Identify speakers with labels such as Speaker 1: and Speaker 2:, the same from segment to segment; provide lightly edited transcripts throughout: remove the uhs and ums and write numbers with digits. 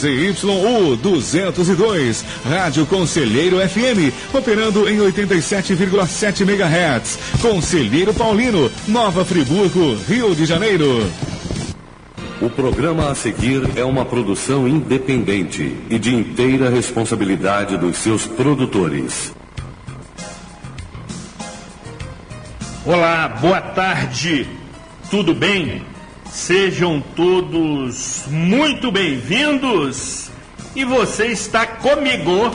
Speaker 1: ZYU 202, Rádio Conselheiro FM, operando em 87,7 MHz. Conselheiro Paulino, Nova Friburgo, Rio de Janeiro.
Speaker 2: O programa a seguir é uma produção independente e de inteira responsabilidade dos seus produtores.
Speaker 3: Olá, boa tarde, tudo bem? Sejam todos muito bem-vindos e você está comigo,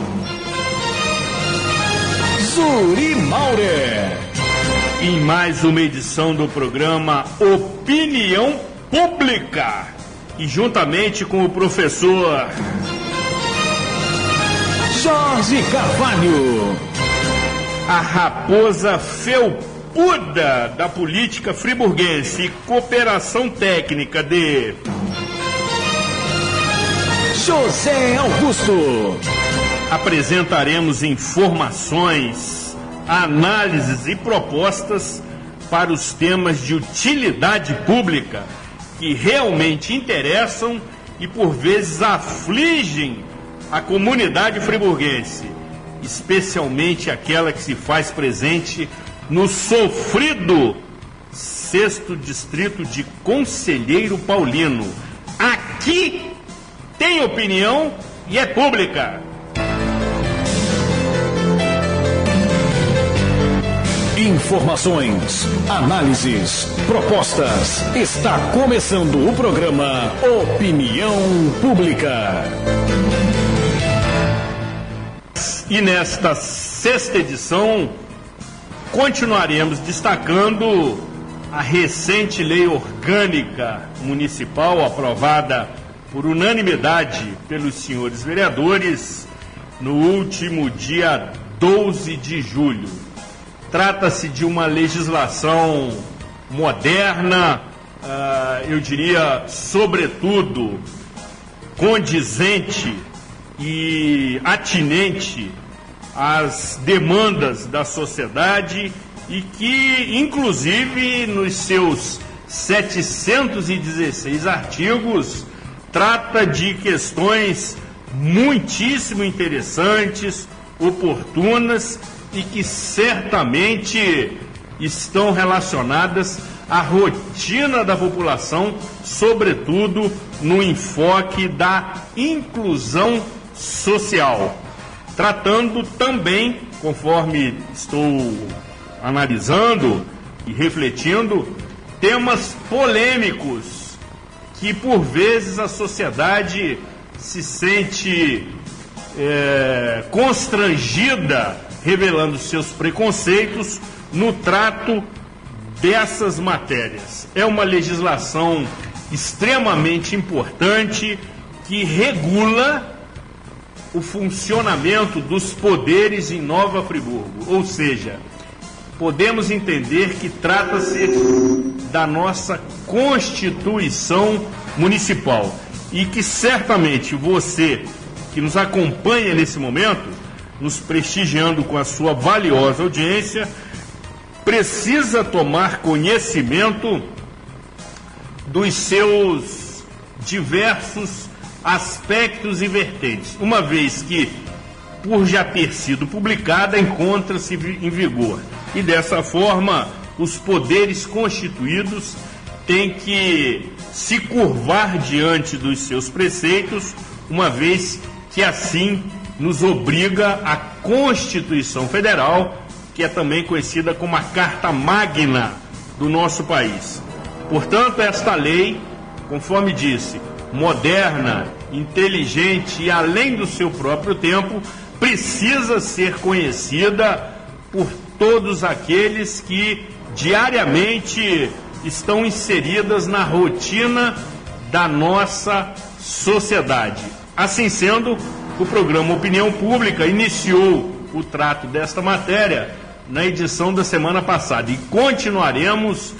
Speaker 1: Zuri Maurer,
Speaker 3: em mais uma edição do programa Opinião Pública e juntamente com o professor
Speaker 1: Jorge Carvalho,
Speaker 3: a raposa felpuda da política friburguense e cooperação técnica de
Speaker 1: José Augusto.
Speaker 3: Apresentaremos informações, análises e propostas para os temas de utilidade pública que realmente interessam e por vezes afligem a comunidade friburguense, especialmente aquela que se faz presente no sofrido 6º Distrito de Conselheiro Paulino. Aqui tem opinião e é pública.
Speaker 1: Informações, análises, propostas. Está começando o programa Opinião Pública.
Speaker 3: E nesta 6ª edição, continuaremos destacando a recente lei orgânica municipal aprovada por unanimidade pelos senhores vereadores no último dia 12 de julho. Trata-se de uma legislação moderna, eu diria, sobretudo, condizente e atinente às demandas da sociedade e que, inclusive, nos seus 716 artigos, trata de questões muitíssimo interessantes, oportunas e que certamente estão relacionadas à rotina da população, sobretudo no enfoque da inclusão social. Tratando também, conforme estou analisando e refletindo, temas polêmicos que por vezes a sociedade se sente constrangida, revelando seus preconceitos no trato dessas matérias. É uma legislação extremamente importante que regula o funcionamento dos poderes em Nova Friburgo, ou seja, podemos entender que trata-se da nossa Constituição Municipal e que certamente você que nos acompanha nesse momento, nos prestigiando com a sua valiosa audiência, precisa tomar conhecimento dos seus diversos aspectos e vertentes, uma vez que, por já ter sido publicada, encontra-se em vigor. E dessa forma, os poderes constituídos têm que se curvar diante dos seus preceitos, uma vez que assim nos obriga a Constituição Federal, que é também conhecida como a Carta Magna do nosso país. Portanto, esta lei, conforme disse, moderna, inteligente e além do seu próprio tempo, precisa ser conhecida por todos aqueles que diariamente estão inseridas na rotina da nossa sociedade. Assim sendo, o programa Opinião Pública iniciou o trato desta matéria na edição da semana passada e continuaremos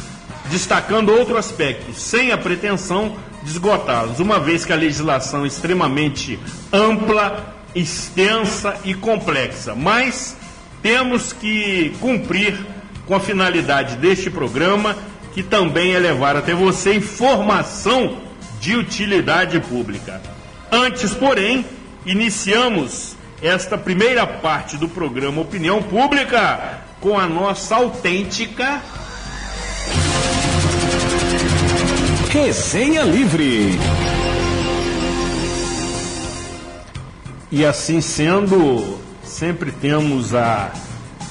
Speaker 3: destacando outro aspecto, sem a pretensão de esgotá-los, uma vez que a legislação é extremamente ampla, extensa e complexa. Mas temos que cumprir com a finalidade deste programa, que também é levar até você informação de utilidade pública. Antes, porém, iniciamos esta primeira parte do programa Opinião Pública com a nossa autêntica
Speaker 1: Resenha Livre.
Speaker 3: E assim sendo, sempre temos a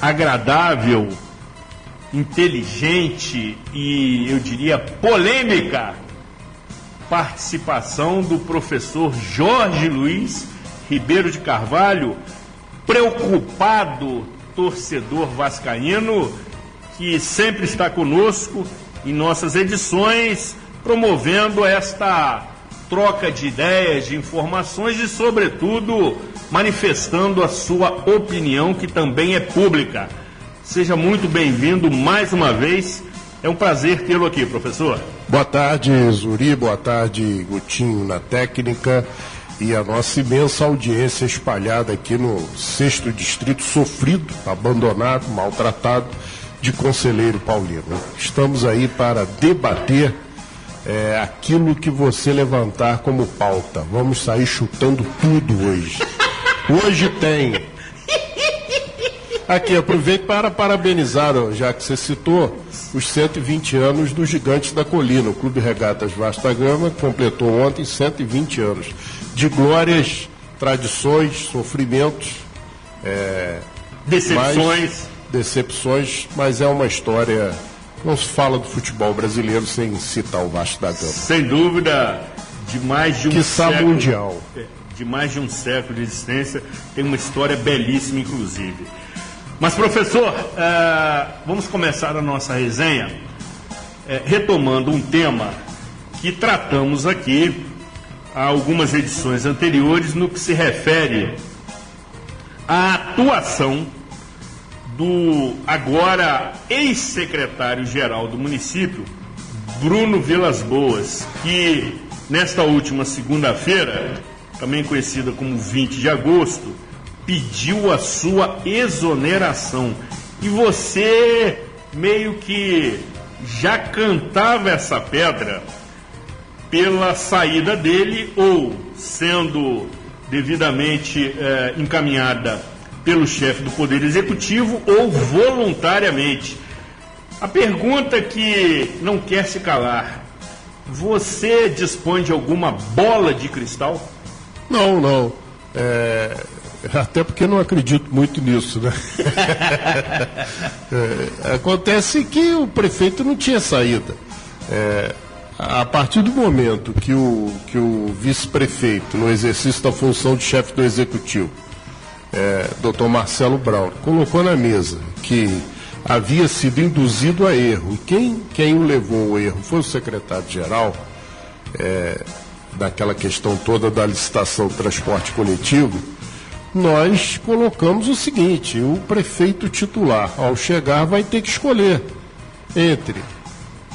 Speaker 3: agradável, inteligente e, eu diria, polêmica participação do professor Jorge Luiz Ribeiro de Carvalho, preocupado torcedor vascaíno, que sempre está conosco em nossas edições, promovendo esta troca de ideias, de informações e, sobretudo, manifestando a sua opinião, que também é pública. Seja muito bem-vindo mais uma vez. É um prazer tê-lo aqui, professor.
Speaker 4: Boa tarde, Zuri. Boa tarde, Gutinho na técnica. E a nossa imensa audiência espalhada aqui no 6º Distrito, sofrido, abandonado, maltratado, de Conselheiro Paulino. Estamos aí para debater aquilo que você levantar como pauta. Vamos sair chutando tudo hoje. Hoje tem. Aqui, aproveito para parabenizar, já que você citou, os 120 anos do Gigantes da Colina. O Clube Regatas Vasta Gama completou ontem 120 anos de glórias, tradições, sofrimentos, decepções, mas é uma história. Não se fala do futebol brasileiro sem citar o Vasco da Gama.
Speaker 3: Sem dúvida, de mais de um século
Speaker 4: mundial.
Speaker 3: De mais de um século de existência, tem uma história belíssima, inclusive. Mas, professor, vamos começar a nossa resenha retomando um tema que tratamos aqui há algumas edições anteriores, no que se refere à atuação do agora ex-secretário-geral do município, Bruno Vilas Boas, que nesta última segunda-feira, também conhecida como 20 de agosto, pediu a sua exoneração. E você meio que já cantava essa pedra pela saída dele, ou sendo devidamente encaminhada pelo chefe do Poder Executivo, ou voluntariamente. A pergunta que não quer se calar: você dispõe de alguma bola de cristal?
Speaker 4: Não. Até porque não acredito muito nisso, né? Acontece que o prefeito não tinha saída. A partir do momento que o vice-prefeito, no exercício da função de chefe do Executivo, Dr. Marcelo Braun, colocou na mesa que havia sido induzido a erro, e quem o levou ao erro foi o secretário-geral, daquela questão toda da licitação do transporte coletivo, nós colocamos o seguinte: o prefeito titular, ao chegar, vai ter que escolher entre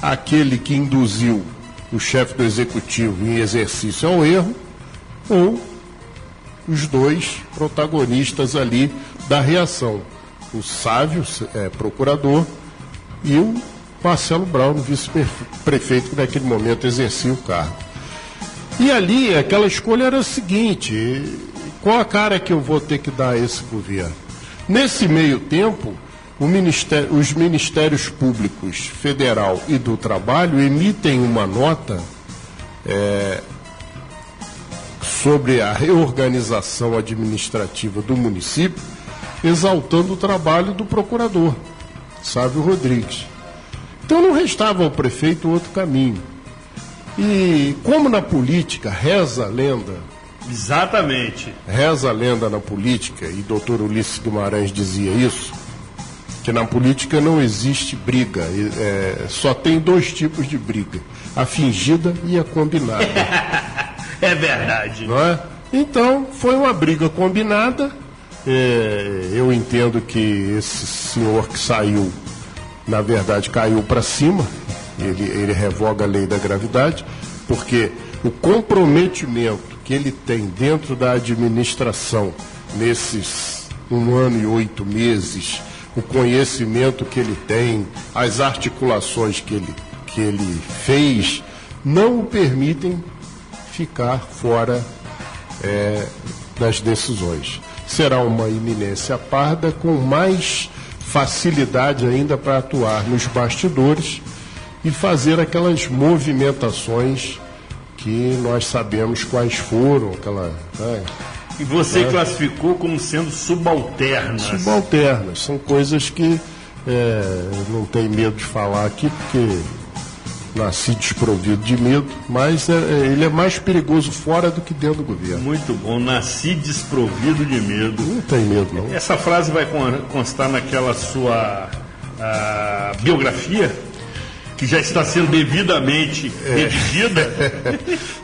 Speaker 4: aquele que induziu o chefe do Executivo em exercício ao erro, ou os dois protagonistas ali da reação, o Sávio, procurador, e o Marcelo Braun, vice-prefeito, que naquele momento exercia o cargo. E ali, aquela escolha era a seguinte: qual a cara que eu vou ter que dar a esse governo? Nesse meio tempo, os Ministérios Públicos Federal e do Trabalho emitem uma nota sobre a reorganização administrativa do município, exaltando o trabalho do procurador, Sávio Rodrigues. Então não restava ao prefeito outro caminho. E como na política reza a lenda...
Speaker 3: Exatamente.
Speaker 4: Reza a lenda na política, e doutor Ulisses Guimarães dizia isso, que na política não existe briga, só tem dois tipos de briga: a fingida e a combinada.
Speaker 3: É verdade.
Speaker 4: Não é? Então, foi uma briga combinada. Eu entendo que esse senhor que saiu, na verdade, caiu para cima. Ele revoga a lei da gravidade, porque o comprometimento que ele tem dentro da administração nesses 1 ano e 8 meses, o conhecimento que ele tem, as articulações que ele fez, não o permitem ficar fora das decisões. Será uma eminência parda com mais facilidade ainda para atuar nos bastidores e fazer aquelas movimentações que nós sabemos quais foram,
Speaker 3: E você classificou como sendo subalternas.
Speaker 4: Subalternas, são coisas que não tenho medo de falar aqui, porque nasci desprovido de medo, mas ele é mais perigoso fora do que dentro do governo.
Speaker 3: Muito bom, nasci desprovido de medo.
Speaker 4: Não tem medo, não.
Speaker 3: Essa frase vai constar naquela sua biografia, que já está sendo devidamente redigida.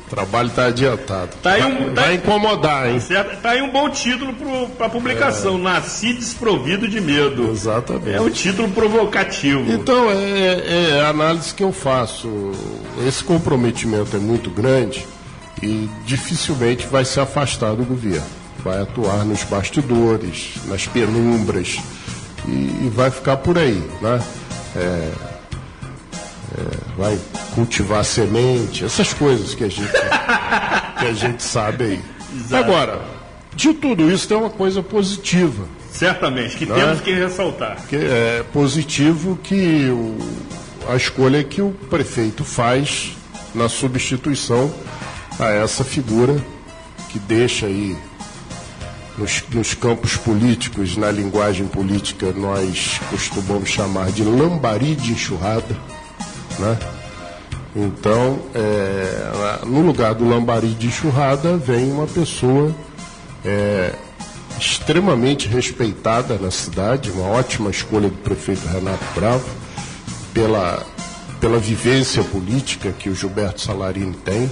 Speaker 4: O trabalho está adiantado. Vai incomodar, hein?
Speaker 3: Está aí um bom título para a publicação, Nasci Desprovido de Medo.
Speaker 4: Exatamente.
Speaker 3: É um título provocativo.
Speaker 4: Então, é a análise que eu faço. Esse comprometimento é muito grande e dificilmente vai se afastar do governo. Vai atuar nos bastidores, nas penumbras e vai ficar por aí, né? Vai cultivar semente, essas coisas que a gente sabe aí.
Speaker 3: Exato.
Speaker 4: Agora, de tudo isso tem uma coisa positiva.
Speaker 3: Certamente, que temos que ressaltar.
Speaker 4: Que é positivo que a escolha que o prefeito faz na substituição a essa figura que deixa aí nos campos políticos, na linguagem política, nós costumamos chamar de lambari de enxurrada, né? Então, no lugar do lambari de enxurrada, vem uma pessoa extremamente respeitada na cidade, uma ótima escolha do prefeito Renato Bravo, pela vivência política que o Gilberto Salarini tem,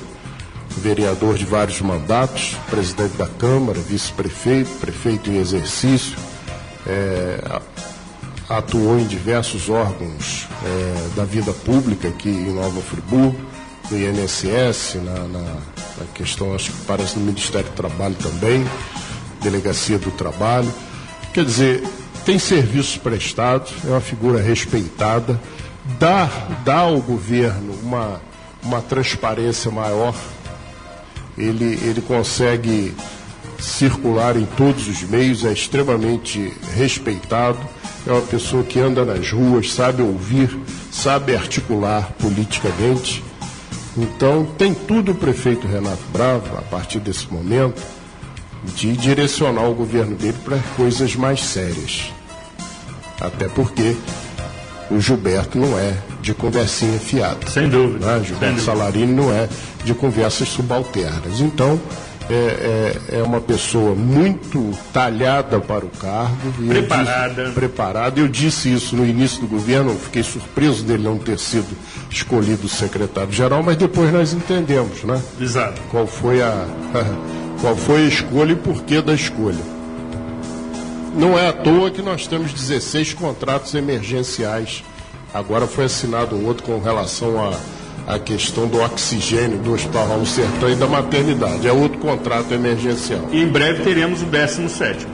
Speaker 4: vereador de vários mandatos, presidente da Câmara, vice-prefeito, prefeito em exercício, atuou em diversos órgãos da vida pública aqui em Nova Friburgo, no INSS, na questão, acho que parece no Ministério do Trabalho também, Delegacia do Trabalho. Quer dizer, tem serviços prestados, é uma figura respeitada, dá ao governo uma transparência maior, ele consegue circular em todos os meios, é extremamente respeitado, é uma pessoa que anda nas ruas, sabe ouvir, sabe articular politicamente. Então, tem tudo o prefeito Renato Bravo, a partir desse momento, de direcionar o governo dele para coisas mais sérias. Até porque o Gilberto não é de conversinha fiada.
Speaker 3: Sem dúvida.
Speaker 4: Né? Gilberto Salarini não é de conversas subalternas. Então, é uma pessoa muito talhada para o cargo. E preparada. Eu disse isso no início do governo, fiquei surpreso dele não ter sido escolhido secretário-geral, mas depois nós entendemos, né?
Speaker 3: Exato.
Speaker 4: Qual foi a escolha e porquê da escolha. Não é à toa que nós temos 16 contratos emergenciais. Agora foi assinado um outro com relação à questão do oxigênio do Hospital Raul Sertã e da maternidade. É outro contrato emergencial.
Speaker 3: E em breve teremos o 17º.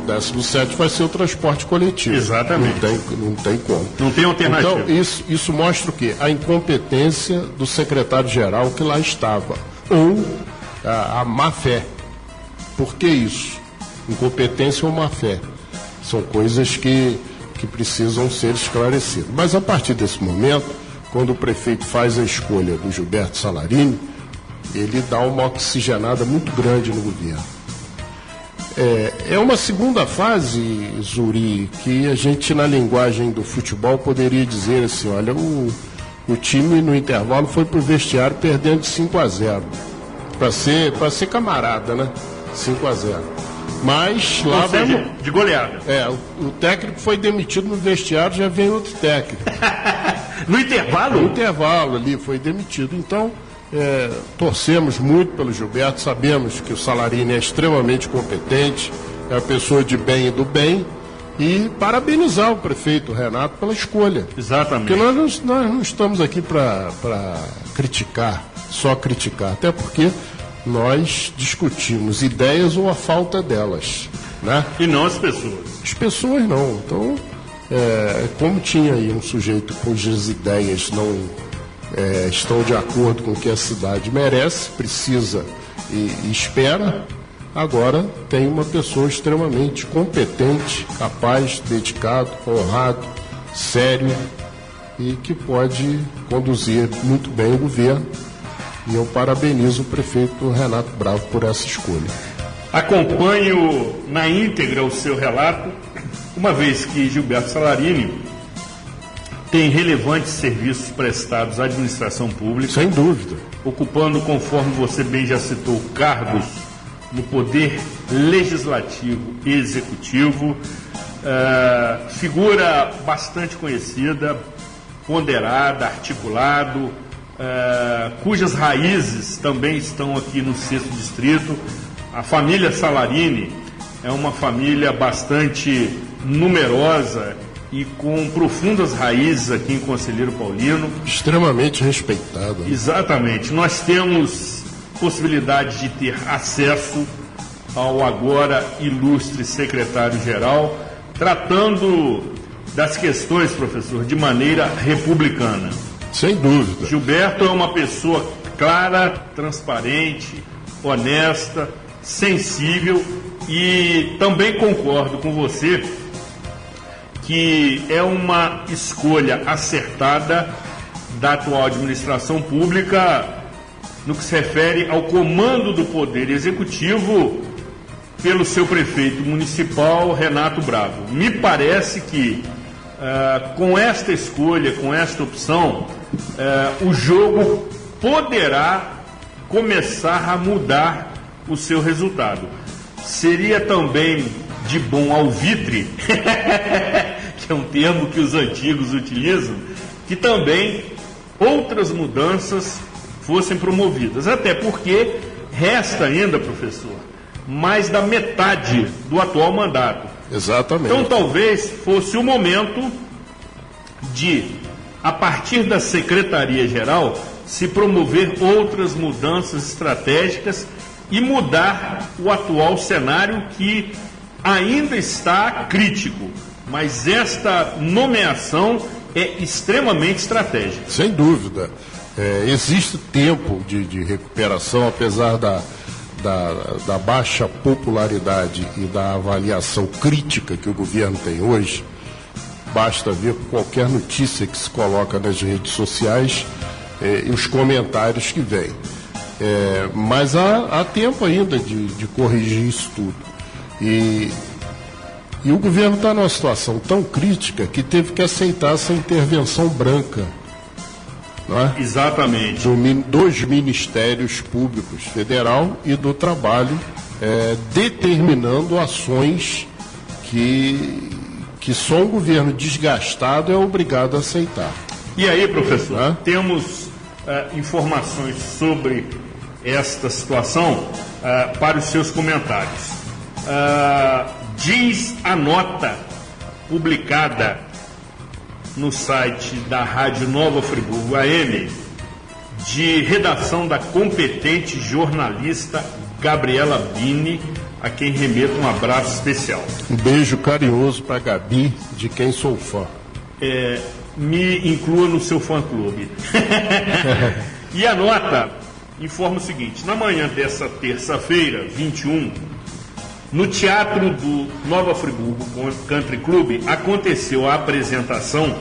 Speaker 4: O 17º vai ser o transporte coletivo.
Speaker 3: Exatamente.
Speaker 4: Não tem como.
Speaker 3: Não tem alternativa.
Speaker 4: Então, isso mostra o quê? A incompetência do secretário-geral que lá estava. Ou a má-fé. Por que isso? Incompetência ou má-fé? São coisas que precisam ser esclarecidas. Mas a partir desse momento, quando o prefeito faz a escolha do Gilberto Salarini, ele dá uma oxigenada muito grande no governo. É uma segunda fase, Zuri, que a gente, na linguagem do futebol, poderia dizer assim, olha, o time no intervalo foi para o vestiário perdendo de 5-0. Para ser camarada, né? 5-0. Mas lá
Speaker 3: de goleada.
Speaker 4: O técnico foi demitido no vestiário, já vem outro técnico.
Speaker 3: No intervalo?
Speaker 4: No intervalo ali, foi demitido. Então, torcemos muito pelo Gilberto, sabemos que o Salarini é extremamente competente, é uma pessoa de bem e do bem, e parabenizar o prefeito Renato pela escolha.
Speaker 3: Exatamente.
Speaker 4: Porque nós não estamos aqui para criticar, só criticar, até porque nós discutimos ideias ou a falta delas, né?
Speaker 3: E não as pessoas.
Speaker 4: As pessoas não. Então, como tinha aí um sujeito cujas ideias não estão de acordo com o que a cidade merece, precisa e espera, agora tem uma pessoa extremamente competente, capaz, dedicado, honrado, sério e que pode conduzir muito bem o governo. E eu parabenizo o prefeito Renato Bravo por essa escolha.
Speaker 3: Acompanho na íntegra o seu relato, uma vez que Gilberto Salarini tem relevantes serviços prestados à administração pública.
Speaker 4: Sem dúvida.
Speaker 3: Ocupando, conforme você bem já citou, cargos no poder legislativo e executivo. Figura bastante conhecida, ponderada, articulado, cujas raízes também estão aqui no 6º Distrito. A família Salarini é uma família bastante numerosa e com profundas raízes aqui em Conselheiro Paulino.
Speaker 4: Extremamente respeitada.
Speaker 3: Exatamente. Nós temos possibilidade de ter acesso ao agora ilustre secretário-geral, tratando das questões, professor, de maneira republicana.
Speaker 4: Sem dúvida.
Speaker 3: Gilberto é uma pessoa clara, transparente, honesta, sensível, e também concordo com você que é uma escolha acertada da atual administração pública no que se refere ao comando do Poder Executivo pelo seu prefeito municipal, Renato Bravo. Me parece que com esta escolha, com esta opção, o jogo poderá começar a mudar o seu resultado. Seria também de bom alvitre, que é um termo que os antigos utilizam, que também outras mudanças fossem promovidas. Até porque resta ainda, professor, mais da metade do atual mandato.
Speaker 4: Exatamente.
Speaker 3: Então talvez fosse o momento de, a partir da Secretaria-Geral, se promover outras mudanças estratégicas e mudar o atual cenário que ainda está crítico. Mas esta nomeação é extremamente estratégica.
Speaker 4: Sem dúvida. Existe tempo de recuperação, apesar da baixa popularidade e da avaliação crítica que o governo tem hoje. Basta ver qualquer notícia que se coloca nas redes sociais e os comentários que vêm. Mas há tempo ainda de corrigir isso tudo. E o governo está numa situação tão crítica que teve que aceitar essa intervenção branca, não é?
Speaker 3: Exatamente.
Speaker 4: Dos ministérios públicos, federal e do trabalho, determinando ações que só um governo desgastado é obrigado a aceitar.
Speaker 3: E aí, professor, temos informações sobre esta situação para os seus comentários. Diz a nota publicada no site da Rádio Nova Friburgo AM, de redação da competente jornalista Gabriela Bini, a quem remeto um abraço especial.
Speaker 4: Um beijo carinhoso para a Gabi, de quem sou fã.
Speaker 3: Me inclua no seu fã-clube. E a nota informa o seguinte: na manhã dessa terça-feira, 21, no Teatro do Nova Friburgo Country Club, aconteceu a apresentação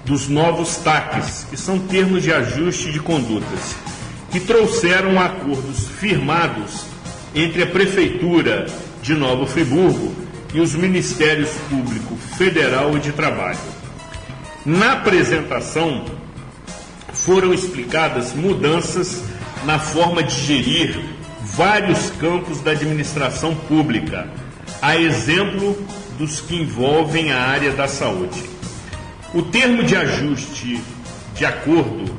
Speaker 3: dos novos TACs, que são termos de ajuste de condutas, que trouxeram acordos firmados entre a Prefeitura de Nova Friburgo e os Ministérios Público Federal e de Trabalho. Na apresentação, foram explicadas mudanças na forma de gerir vários campos da administração pública, a exemplo dos que envolvem a área da saúde. O termo de ajuste de acordo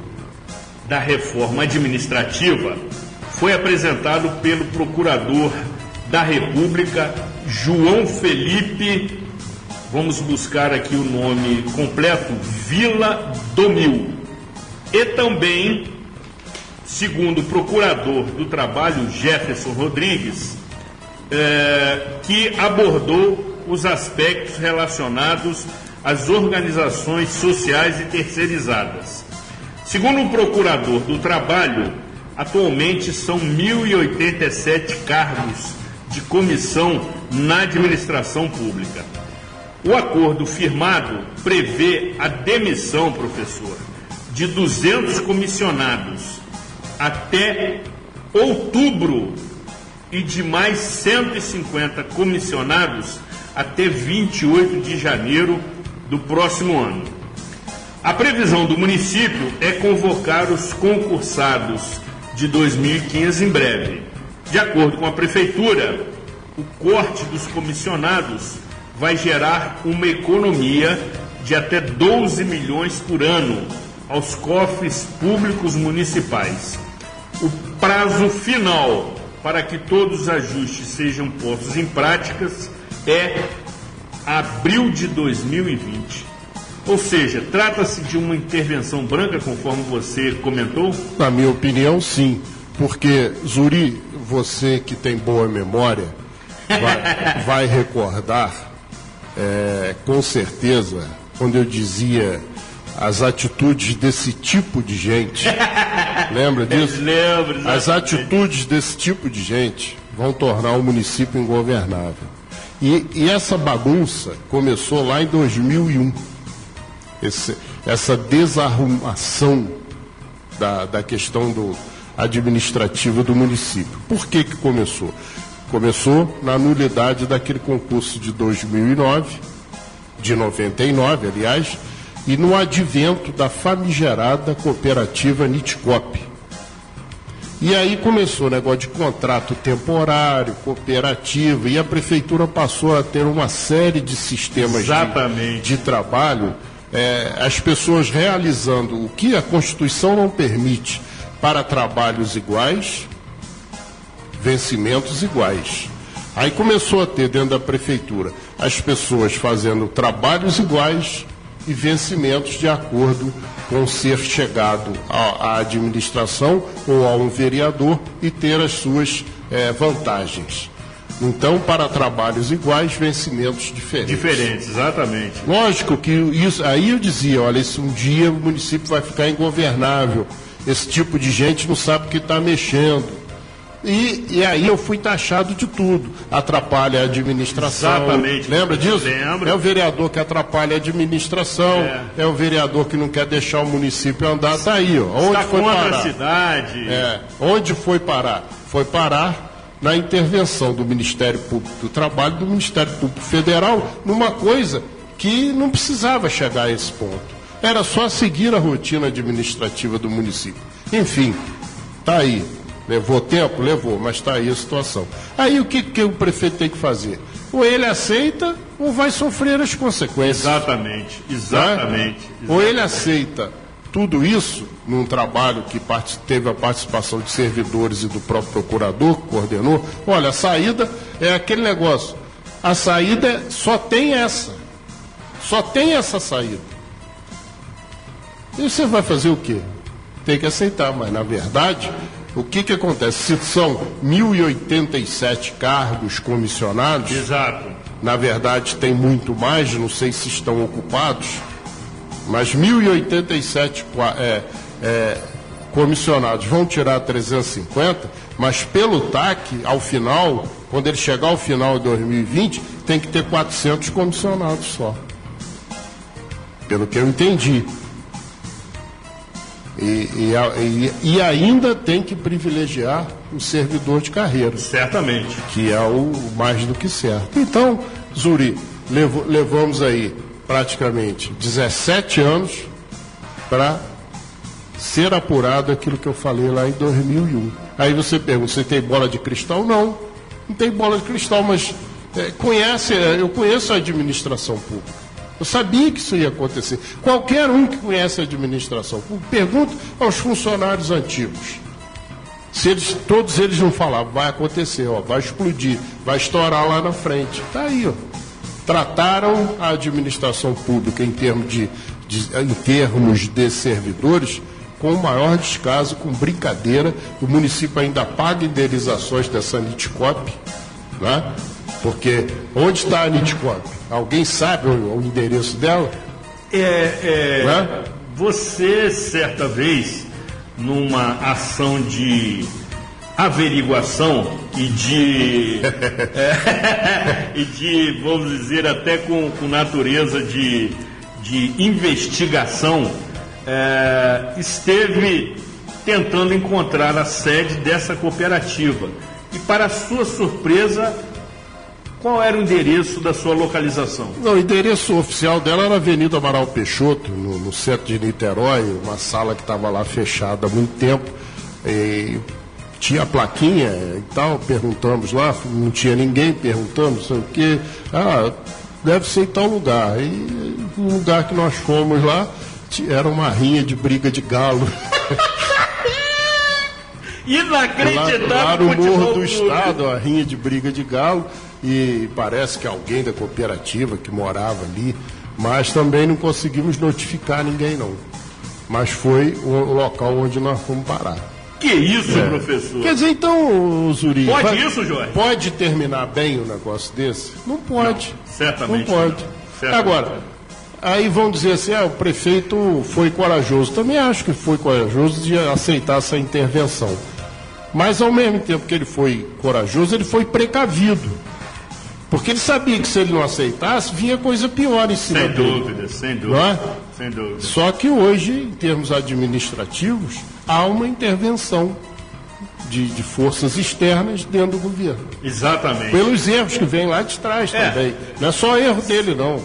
Speaker 3: da reforma administrativa foi apresentado pelo Procurador da República, João Felipe, vamos buscar aqui o nome completo, Vila Domil, e também, segundo o Procurador do Trabalho, Jefferson Rodrigues, que abordou os aspectos relacionados às organizações sociais e terceirizadas. Segundo o Procurador do Trabalho, Atualmente são 1.087 cargos de comissão na administração pública. O acordo firmado prevê a demissão, professor, de 200 comissionados até outubro e de mais 150 comissionados até 28 de janeiro do próximo ano. A previsão do município é convocar os concursados de 2015 em breve. De acordo com a Prefeitura, o corte dos comissionados vai gerar uma economia de até 12 milhões por ano aos cofres públicos municipais. O prazo final para que todos os ajustes sejam postos em práticas é abril de 2020. Ou seja, trata-se de uma intervenção branca, conforme você comentou?
Speaker 4: Na minha opinião, sim. Porque, Zuri, você que tem boa memória, vai recordar, com certeza, quando eu dizia as atitudes desse tipo de gente. Lembra disso?
Speaker 3: Lembro.
Speaker 4: As atitudes desse tipo de gente vão tornar o município ingovernável. E essa bagunça começou lá em 2001. Essa desarrumação da questão administrativa do município. Por que começou? Começou na nulidade daquele concurso de 2009, de 99, aliás, e no advento da famigerada cooperativa Nitcop. E aí começou o negócio de contrato temporário, cooperativo, e a prefeitura passou a ter uma série de sistemas de trabalho, as pessoas realizando o que a Constituição não permite para trabalhos iguais, vencimentos iguais. Aí começou a ter dentro da prefeitura as pessoas fazendo trabalhos iguais e vencimentos de acordo com ser chegado à administração ou a um vereador e ter as suas vantagens. Então, para trabalhos iguais, vencimentos diferentes.
Speaker 3: Diferentes, exatamente.
Speaker 4: Lógico que isso, aí eu dizia, olha, um dia o município vai ficar ingovernável, esse tipo de gente não sabe o que está mexendo. E aí eu fui taxado de tudo. Atrapalha a administração.
Speaker 3: Exatamente.
Speaker 4: Lembra disso?
Speaker 3: Lembro.
Speaker 4: É o vereador que atrapalha a administração, é o vereador que não quer deixar o município andar. Está aí, ó. Onde foi parar?
Speaker 3: A cidade.
Speaker 4: Onde foi parar? Foi parar na intervenção do Ministério Público do Trabalho e do Ministério Público Federal numa coisa que não precisava chegar a esse ponto. Era só seguir a rotina administrativa do município. Enfim, está aí. Levou tempo? Levou, mas está aí a situação. Aí o que o prefeito tem que fazer? Ou ele aceita ou vai sofrer as consequências.
Speaker 3: Exatamente.
Speaker 4: Ou ele aceita tudo isso num trabalho que teve a participação de servidores e do próprio procurador, que coordenou. Olha, a saída é aquele negócio. A saída só tem essa. Só tem essa saída. E você vai fazer o quê? Tem que aceitar, mas na verdade... O que acontece? Se são 1.087 cargos comissionados,
Speaker 3: exato.
Speaker 4: Na verdade tem muito mais, não sei se estão ocupados, mas 1.087 comissionados vão tirar 350, mas pelo TAC, ao final, quando ele chegar ao final de 2020, tem que ter 400 comissionados só. Pelo que eu entendi. E ainda tem que privilegiar o servidor de carreira.
Speaker 3: Certamente.
Speaker 4: Que é o mais do que certo. Então, Zuri, levamos aí praticamente 17 anos para ser apurado aquilo que eu falei lá em 2001. Aí você pergunta, você tem bola de cristal? Não tem bola de cristal, mas eu conheço a administração pública. Eu sabia que isso ia acontecer. Qualquer um que conhece a administração pública, pergunta aos funcionários antigos. Todos eles não falavam, vai acontecer, vai explodir, vai estourar lá na frente. Está aí, ó. Trataram a administração pública em termos de servidores com o maior descaso, com brincadeira. O município ainda paga indenizações dessa Nitcop, né? Porque onde está a Nitcop? Alguém sabe o endereço dela?
Speaker 3: Você, certa vez, numa ação de averiguação e de, vamos dizer, até com natureza de investigação, esteve tentando encontrar a sede dessa cooperativa. E, para sua surpresa, qual era o endereço da sua localização?
Speaker 4: Não, o endereço oficial dela era a Avenida Amaral Peixoto, no centro de Niterói, uma sala que estava lá fechada há muito tempo. E tinha a plaquinha e tal, perguntamos lá, não tinha ninguém, perguntamos, não sei o quê. Deve ser em tal lugar. E o lugar que nós fomos lá era uma rinha de briga de galo.
Speaker 3: Inacreditável.
Speaker 4: Lá no Morro do Estado, a rinha de briga de galo. E parece que alguém da cooperativa que morava ali, mas também não conseguimos notificar ninguém, não. Mas foi o local onde nós fomos parar.
Speaker 3: Que isso, professor?
Speaker 4: Quer dizer, então, Zuri...
Speaker 3: Pode isso, Jorge?
Speaker 4: Pode terminar bem um negócio desse? Não pode.
Speaker 3: Não, certamente
Speaker 4: não pode.
Speaker 3: Certamente.
Speaker 4: Agora, aí vão dizer assim, o prefeito foi corajoso. Também acho que foi corajoso de aceitar essa intervenção. Mas, ao mesmo tempo que ele foi corajoso, ele foi precavido. Porque ele sabia que se ele não aceitasse, vinha coisa pior em cima dele.
Speaker 3: Sem dúvida.
Speaker 4: Não é?
Speaker 3: Sem dúvida.
Speaker 4: Só que hoje, em termos administrativos, há uma intervenção de forças externas dentro do governo.
Speaker 3: Exatamente.
Speaker 4: Pelos erros que vêm lá de trás também. Não é só erro dele, não.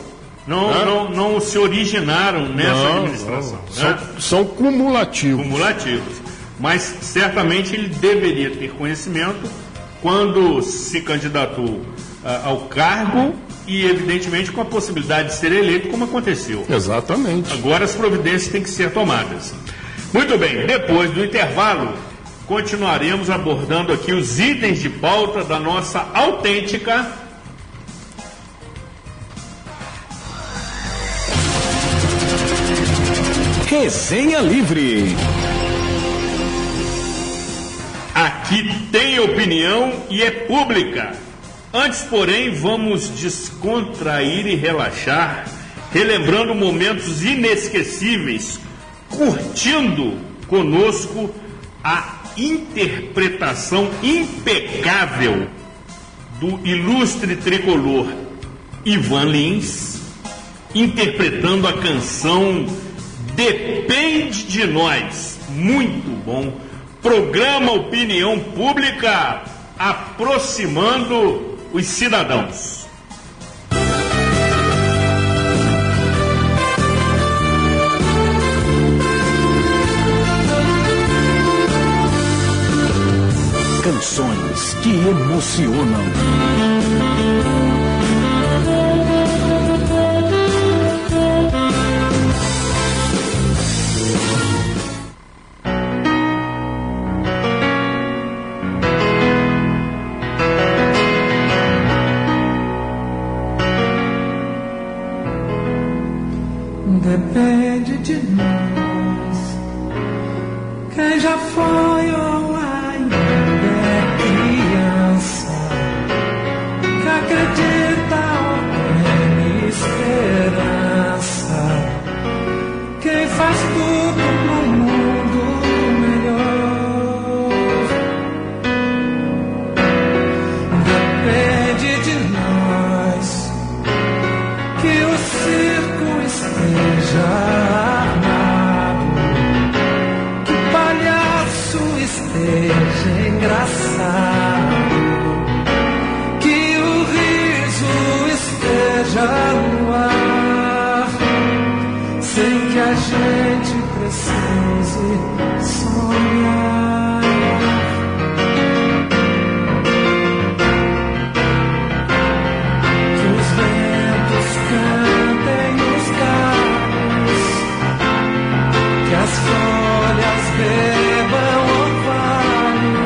Speaker 3: Não se originaram nessa administração. Né?
Speaker 4: São cumulativos.
Speaker 3: Cumulativos. Mas certamente ele deveria ter conhecimento quando se candidatou ao cargo e, evidentemente, com a possibilidade de ser eleito, como aconteceu.
Speaker 4: Exatamente.
Speaker 3: Agora as providências têm que ser tomadas. Muito bem, depois do intervalo, continuaremos abordando aqui os itens de pauta da nossa autêntica
Speaker 1: Resenha Livre.
Speaker 3: Aqui tem opinião e é pública. Antes, porém, vamos descontrair e relaxar, relembrando momentos inesquecíveis, curtindo conosco a interpretação impecável do ilustre tricolor Ivan Lins, interpretando a canção Depende de Nós. Muito bom. Programa Opinião Pública, aproximando os cidadãos.
Speaker 1: Canções que emocionam.
Speaker 5: Depende de nós, quem já foi ou ainda é criança, que acredita ou tem esperança, quem faz tudo pro mundo melhor. Depende de nós, que o circo esteja armado, que o palhaço esteja engraçado, que o riso esteja no ar, sem que a gente precise sonhar. Que os ventos cantem nos galhos, que as folhas bebam orvalho,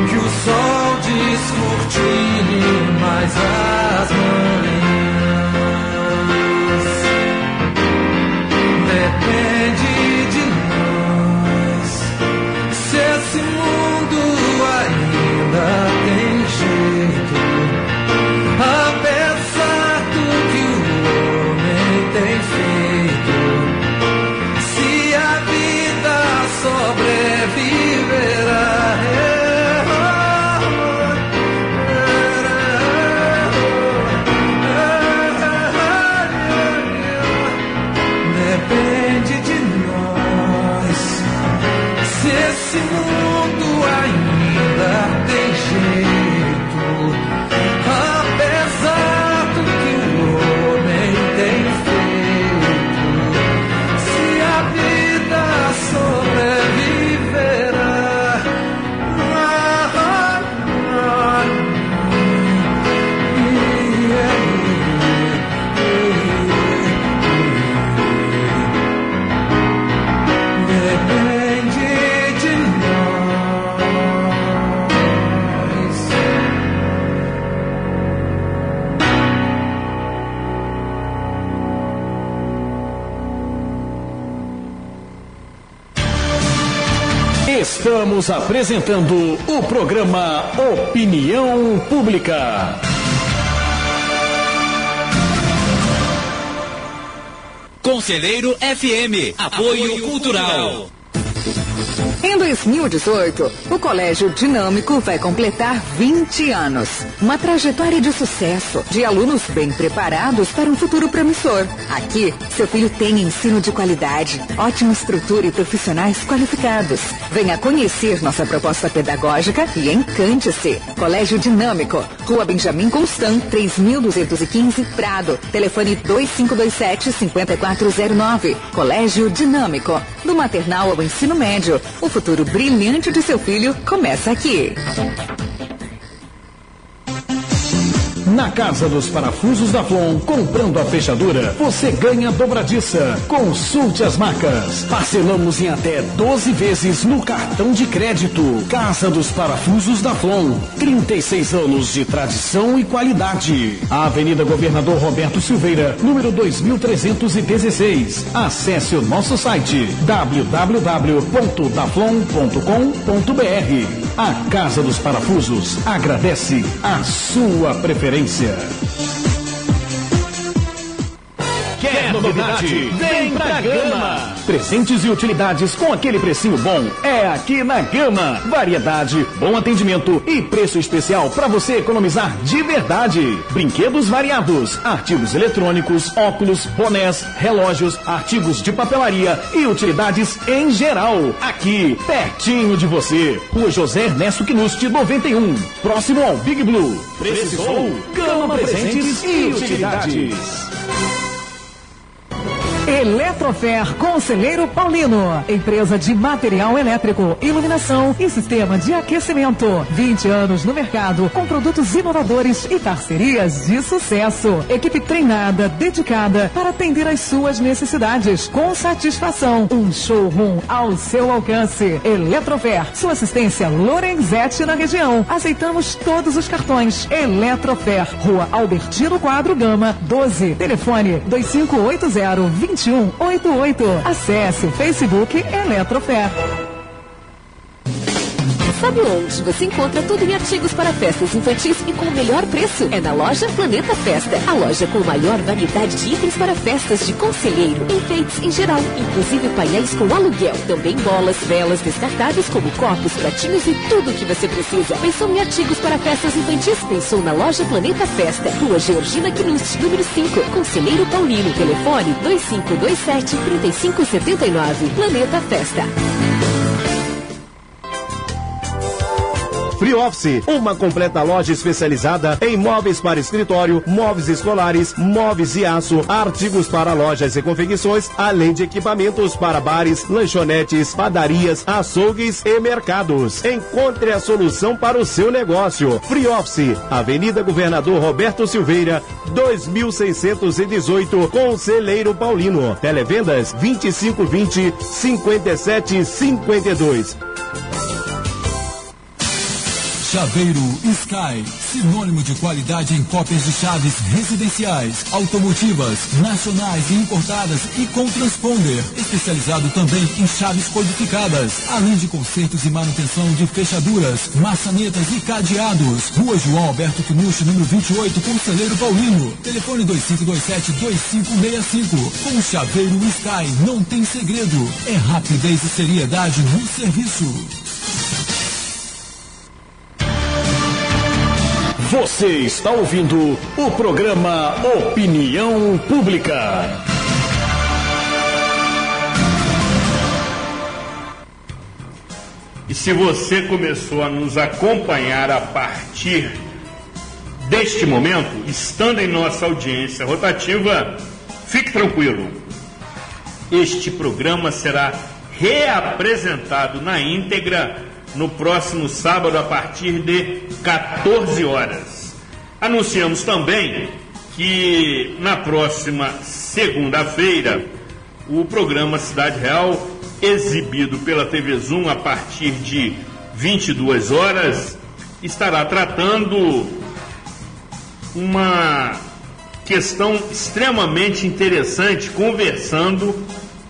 Speaker 5: que o sol descortine mais as manhãs. Depende de nós,
Speaker 1: Estamos apresentando o programa Opinião Pública.
Speaker 6: Conselheiro FM, apoio cultural.
Speaker 7: Em 2018, o Colégio Dinâmico vai completar 20 anos. Uma trajetória de sucesso, de alunos bem preparados para um futuro promissor. Aqui, seu filho tem ensino de qualidade, ótima estrutura e profissionais qualificados. Venha conhecer nossa proposta pedagógica e encante-se. Colégio Dinâmico, Rua Benjamin Constant, 3215, Prado. Telefone 2527-5409. Colégio Dinâmico, do maternal ao ensino médio. O futuro brilhante de seu filho começa aqui.
Speaker 1: Na Casa dos Parafusos da Flon, comprando a fechadura, você ganha dobradiça. Consulte as marcas. Parcelamos em até 12 vezes no cartão de crédito. Casa dos Parafusos da Flon, 36 anos de tradição e qualidade. Avenida Governador Roberto Silveira, número 2316. Acesse o nosso site www.daflon.com.br. A Casa dos Parafusos agradece a sua preferência. Quer novidade? Vem pra Gama! Presentes e utilidades com aquele precinho bom é aqui na Gama. Variedade, bom atendimento e preço especial para você economizar de verdade. Brinquedos variados, artigos eletrônicos, óculos, bonés, relógios, artigos de papelaria e utilidades em geral. Aqui, pertinho de você. Rua José Ernesto Knusti, 91, próximo ao Big Blue. Precisou? Gama Presentes e Utilidades.
Speaker 8: Eletrofer Conselheiro Paulino, empresa de material elétrico, iluminação e sistema de aquecimento. 20 anos no mercado, com produtos inovadores e parcerias de sucesso. Equipe treinada, dedicada para atender às suas necessidades com satisfação. Um showroom ao seu alcance. Eletrofer, sua assistência Lorenzetti na região. Aceitamos todos os cartões. Eletrofer, Rua Albertino Quadro Gama, 12. Telefone 2580-2188. Acesse o Facebook Eletrofer.
Speaker 9: Sabe onde você encontra tudo em artigos para festas infantis e com o melhor preço? É na loja Planeta Festa. A loja com maior variedade de itens para festas de conselheiro. Enfeites em geral, inclusive painéis com aluguel. Também bolas, velas descartáveis como copos, pratinhos e tudo o que você precisa. Pensou em artigos para festas infantis? Pensou na loja Planeta Festa. Rua Georgina Knusti, número 5. Conselheiro Paulino. Telefone 2527-3579. Planeta Festa.
Speaker 10: Free Office, uma completa loja especializada em móveis para escritório, móveis escolares, móveis de aço, artigos para lojas e confecções, além de equipamentos para bares, lanchonetes, padarias, açougues e mercados. Encontre a solução para o seu negócio. Free Office, Avenida Governador Roberto Silveira, 2618, Conselheiro Paulino. Televendas 2520-5752.
Speaker 11: Chaveiro Sky, sinônimo de qualidade em cópias de chaves residenciais, automotivas, nacionais e importadas e com transponder, especializado também em chaves codificadas, além de consertos e manutenção de fechaduras, maçanetas e cadeados. Rua João Alberto Knusti, número 28, Conselheiro Paulino. Telefone 2527-2565. Com Chaveiro Sky não tem segredo, é rapidez e seriedade no serviço.
Speaker 1: Você está ouvindo o programa Opinião Pública.
Speaker 3: E se você começou a nos acompanhar a partir deste momento, estando em nossa audiência rotativa, fique tranquilo. Este programa será reapresentado na íntegra no próximo sábado a partir de 14 horas. Anunciamos também que na próxima segunda-feira o programa Cidade Real, exibido pela TV Zoom a partir de 22 horas, estará tratando uma questão extremamente interessante, conversando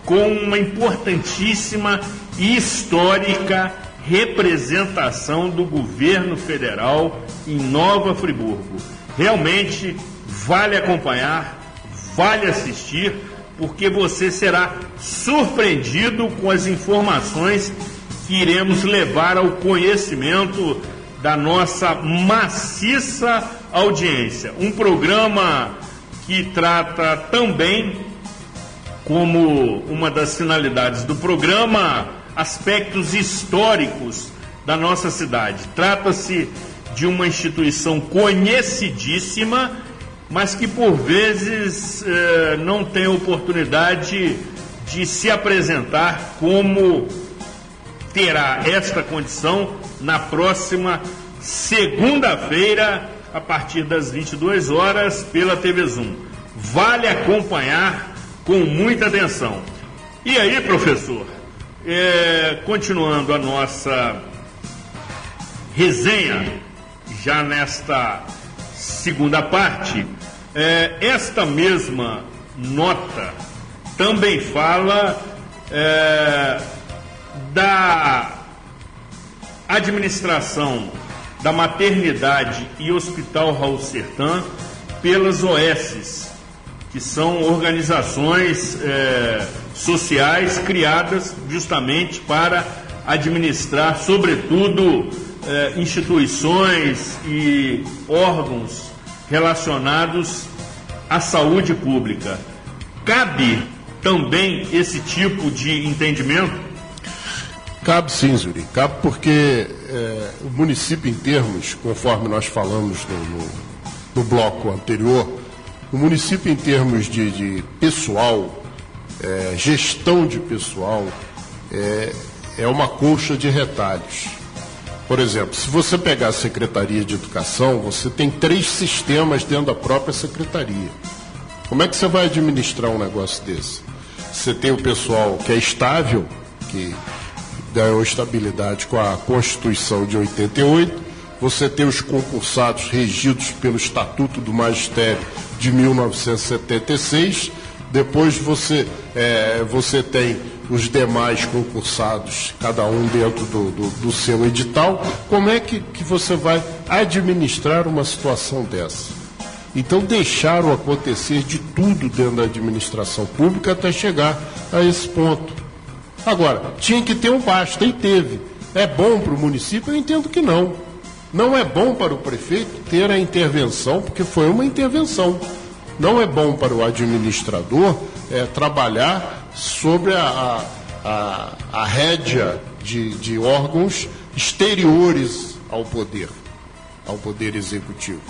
Speaker 3: com uma importantíssima e histórica representação do governo federal em Nova Friburgo. Realmente vale acompanhar, vale assistir, porque você será surpreendido com as informações que iremos levar ao conhecimento da nossa maciça audiência. Um programa que trata também, como uma das finalidades do programa, aspectos históricos da nossa cidade. Trata-se de uma instituição conhecidíssima, mas que por vezes não tem oportunidade de se apresentar, como terá esta condição na próxima segunda-feira, a partir das 22 horas, pela TV Zoom. Vale acompanhar com muita atenção. E aí, professor, continuando a nossa resenha, já nesta segunda parte, esta mesma nota também fala da administração da maternidade e hospital Raul Sertã pelas OSs, que são organizações sociais criadas justamente para administrar, sobretudo, instituições e órgãos relacionados à saúde pública. Cabe também esse tipo de entendimento?
Speaker 4: Cabe sim, Zuri. Cabe porque o município, em termos, conforme nós falamos no bloco anterior, o município, em termos de pessoal, gestão de pessoal, é uma colcha de retalhos. Por exemplo, se você pegar a Secretaria de Educação, você tem 3 sistemas dentro da própria Secretaria. Como é que você vai administrar um negócio desse? Você tem o pessoal que é estável, que ganhou estabilidade com a Constituição de 88, você tem os concursados regidos pelo Estatuto do Magistério de 1976, depois você tem os demais concursados, cada um dentro do seu edital. Como é que você vai administrar uma situação dessa? Então deixaram acontecer de tudo dentro da administração pública até chegar a esse ponto. Agora, tinha que ter um basta, e teve. É bom para o município? Eu entendo que não. Não é bom para o prefeito ter a intervenção, porque foi uma intervenção. Não é bom para o administrador trabalhar sobre a rédea de órgãos exteriores ao poder executivo.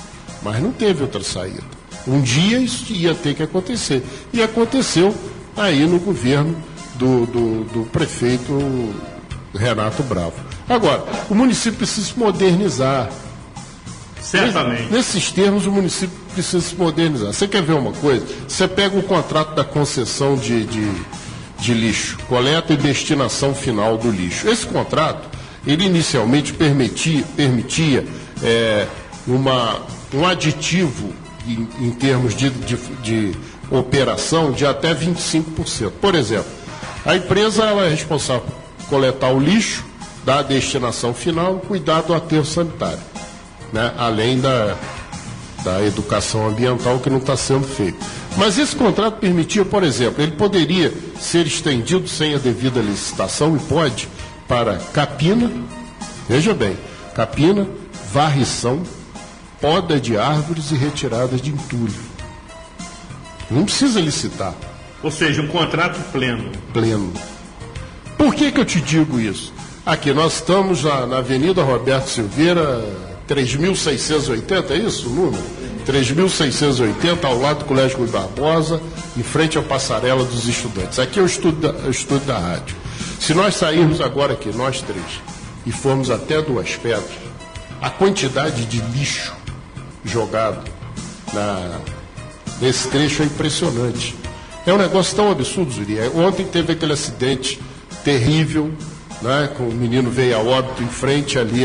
Speaker 4: Mas não teve outra saída. Um dia isso ia ter que acontecer. E aconteceu aí no governo do prefeito Renato Bravo. Agora, o município precisa se modernizar.
Speaker 3: Certamente.
Speaker 4: Nesses termos, o município precisa se modernizar. Você quer ver uma coisa? Você pega o contrato da concessão de lixo, coleta e destinação final do lixo. Esse contrato, ele inicialmente permitia um aditivo em termos de operação de até 25%. Por exemplo, a empresa ela é responsável por coletar o lixo, dar a destinação final, cuidar do aterro sanitário, né? Além da educação ambiental que não está sendo feito. Mas esse contrato permitia, por exemplo, ele poderia ser estendido sem a devida licitação, e pode, para capina, veja bem, capina, varrição, poda de árvores e retirada de entulho. Não precisa licitar.
Speaker 3: Ou seja, um contrato pleno.
Speaker 4: Pleno. Por que eu te digo isso? Aqui, nós estamos na Avenida Roberto Silveira, 3.680, é isso o número? 3.680, ao lado do Colégio Rui Barbosa, em frente à passarela dos estudantes. Aqui é o estúdio da rádio. Se nós sairmos agora aqui, nós 3, e formos até Duas Pedras, a quantidade de lixo jogado nesse trecho é impressionante. É um negócio tão absurdo, Zuri. Ontem teve aquele acidente terrível, né, com o menino veio a óbito em frente ali,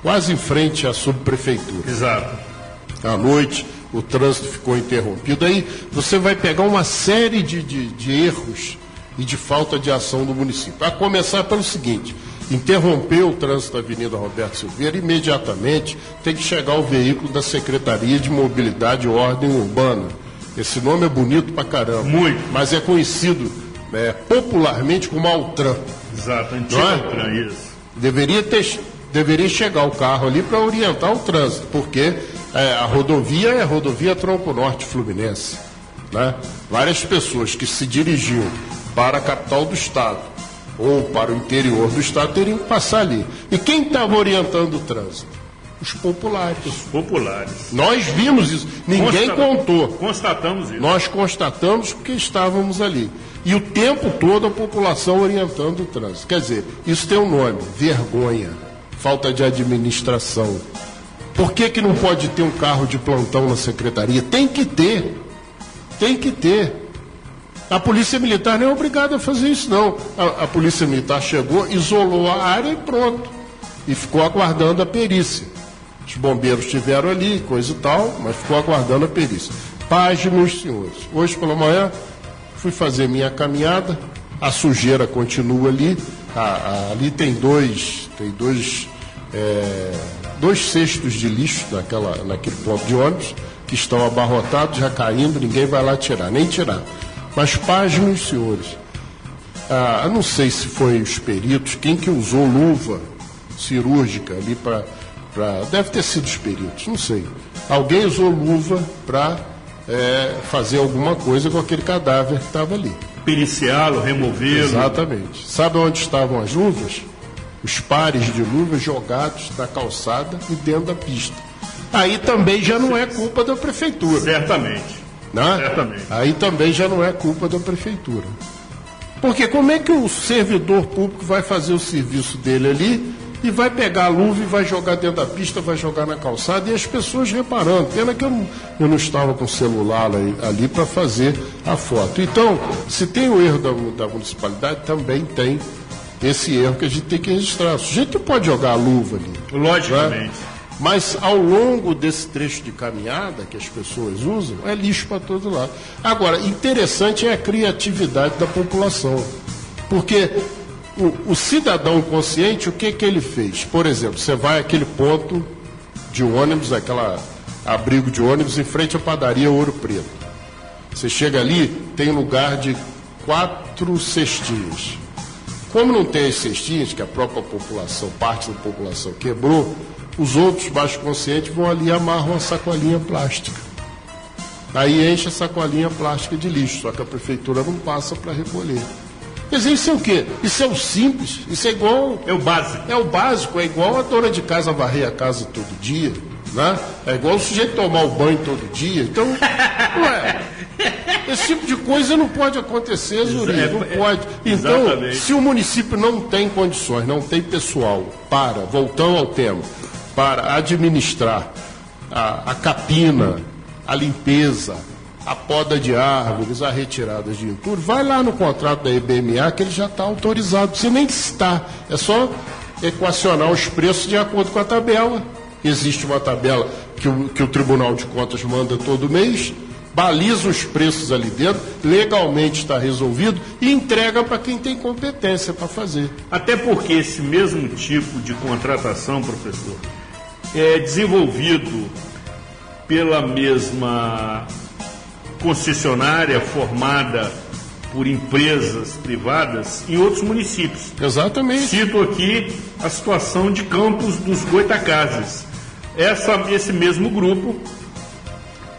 Speaker 4: quase em frente à subprefeitura.
Speaker 3: Exato.
Speaker 4: À noite, o trânsito ficou interrompido. Aí você vai pegar uma série de erros e de falta de ação do município. A começar pelo seguinte: interromper o trânsito da Avenida Roberto Silveira, imediatamente tem que chegar o veículo da Secretaria de Mobilidade e Ordem Urbana. Esse nome é bonito pra caramba.
Speaker 3: Muito.
Speaker 4: Mas é conhecido popularmente como Altran.
Speaker 3: Exato, antigo Altran, isso.
Speaker 4: Deveria chegar o carro ali para orientar o trânsito, porque a rodovia é a rodovia Tronco Norte Fluminense. Né? Várias pessoas que se dirigiam para a capital do estado ou para o interior do estado teriam que passar ali. E quem estava orientando o trânsito? Os populares.
Speaker 3: Os populares.
Speaker 4: Nós vimos isso. Ninguém contou.
Speaker 3: Constatamos isso.
Speaker 4: Nós constatamos porque estávamos ali. E o tempo todo a população orientando o trânsito. Quer dizer, isso tem um nome: vergonha, falta de administração. Por que não pode ter um carro de plantão na secretaria? Tem que ter. Tem que ter. A Polícia Militar não é obrigada a fazer isso, não. A Polícia Militar chegou, isolou a área e pronto. E ficou aguardando a perícia. Os bombeiros estiveram ali, coisa e tal, mas ficou aguardando a perícia. Paz, meus senhores. Hoje pela manhã fui fazer minha caminhada, a sujeira continua ali. Ali tem dois cestos de lixo naquele ponto de ônibus, que estão abarrotados, já caindo, ninguém vai lá tirar, nem tirar. Mas paz, meus senhores, eu não sei se foi os peritos, quem que usou luva cirúrgica ali deve ter sido os peritos, não sei. Alguém usou luva para fazer alguma coisa com aquele cadáver que estava ali.
Speaker 3: Periciá-lo, removê-lo.
Speaker 4: Exatamente. Sabe onde estavam as luvas? Os pares de luvas jogados na calçada e dentro da pista. Aí também já não é culpa da prefeitura.
Speaker 3: Certamente.
Speaker 4: Né?
Speaker 3: Certamente.
Speaker 4: Aí também já não é culpa da prefeitura. Porque como é que o servidor público vai fazer o serviço dele ali e vai pegar a luva e vai jogar dentro da pista, vai jogar na calçada e as pessoas reparando? Pena que eu não estava com o celular ali para fazer a foto. Então, se tem o erro da municipalidade, também tem esse erro que a gente tem que registrar. O sujeito pode jogar a luva ali.
Speaker 3: Logicamente.
Speaker 4: Né? Mas ao longo desse trecho de caminhada que as pessoas usam, é lixo para todo lado. Agora, interessante é a criatividade da população. Porque o cidadão consciente, o que ele fez? Por exemplo, você vai àquele ponto de ônibus, aquele abrigo de ônibus em frente à padaria Ouro Preto. Você chega ali, tem lugar de 4 cestinhas. Como não tem as cestinhas, que a própria população, parte da população quebrou, os outros baixos conscientes vão ali e amarram uma sacolinha plástica. Aí enche a sacolinha plástica de lixo, só que a prefeitura não passa para recolher. Quer dizer, isso é o quê? Isso é o simples, isso é igual...
Speaker 3: É o básico.
Speaker 4: É o básico, é igual a dona de casa varrer a casa todo dia, né? É igual o sujeito tomar o banho todo dia. Então, esse tipo de coisa não pode acontecer, Zuri, não pode. Então,
Speaker 3: exatamente.
Speaker 4: Se o município não tem condições, não tem pessoal voltando ao tema, para administrar a capina, a limpeza, a poda de árvores, a retirada de entulho, vai lá no contrato da EBMA que ele já está autorizado. Você nem está, é só equacionar os preços de acordo com a tabela. Existe uma tabela que o Tribunal de Contas manda todo mês, baliza os preços ali dentro, legalmente está resolvido e entrega para quem tem competência para fazer.
Speaker 3: Até porque esse mesmo tipo de contratação, professor, é desenvolvido pela mesma concessionária formada por empresas privadas em outros municípios.
Speaker 4: Exatamente.
Speaker 3: Cito aqui a situação de Campos dos Goitacazes. Esse mesmo grupo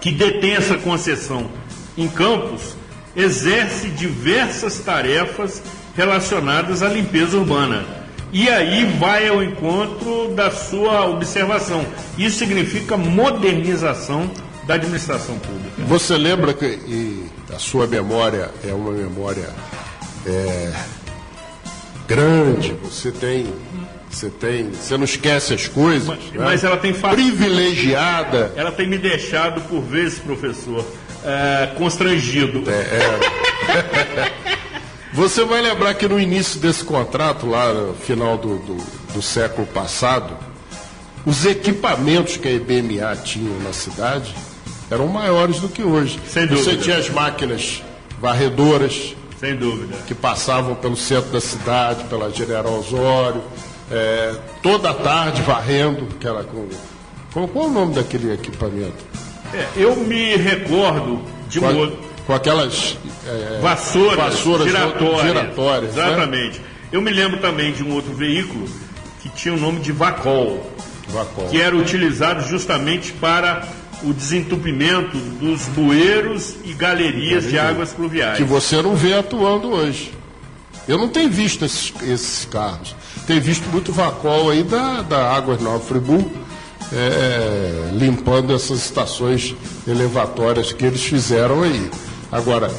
Speaker 3: que detém essa concessão em Campos exerce diversas tarefas relacionadas à limpeza urbana. E aí vai ao encontro da sua observação. Isso significa modernização da administração pública.
Speaker 4: Você lembra que a sua memória é uma memória grande, você não esquece as coisas.
Speaker 3: Mas ela tem
Speaker 4: privilegiada.
Speaker 3: Ela tem me deixado, por vezes, professor, constrangido.
Speaker 4: Você vai lembrar que no início desse contrato, lá no final do século passado, os equipamentos que a EBMA tinha na cidade eram maiores do que hoje.
Speaker 3: Sem dúvida.
Speaker 4: Você tinha as máquinas varredoras,
Speaker 3: Sem dúvida.
Speaker 4: Que passavam pelo centro da cidade, pela General Osório, toda a tarde varrendo, que era qual é o nome daquele equipamento?
Speaker 3: Eu me recordo de um outro.
Speaker 4: Com aquelas
Speaker 3: vassouras
Speaker 4: giratórias.
Speaker 3: Exatamente. Né? Eu me lembro também de um outro veículo que tinha o nome de Vacol, que era utilizado justamente para o desentupimento dos bueiros e galerias de águas pluviais.
Speaker 4: Que você não vê atuando hoje. Eu não tenho visto esses carros. Tenho visto muito Vacol aí da Águas Nova Friburgo, limpando essas estações elevatórias que eles fizeram aí. Agora,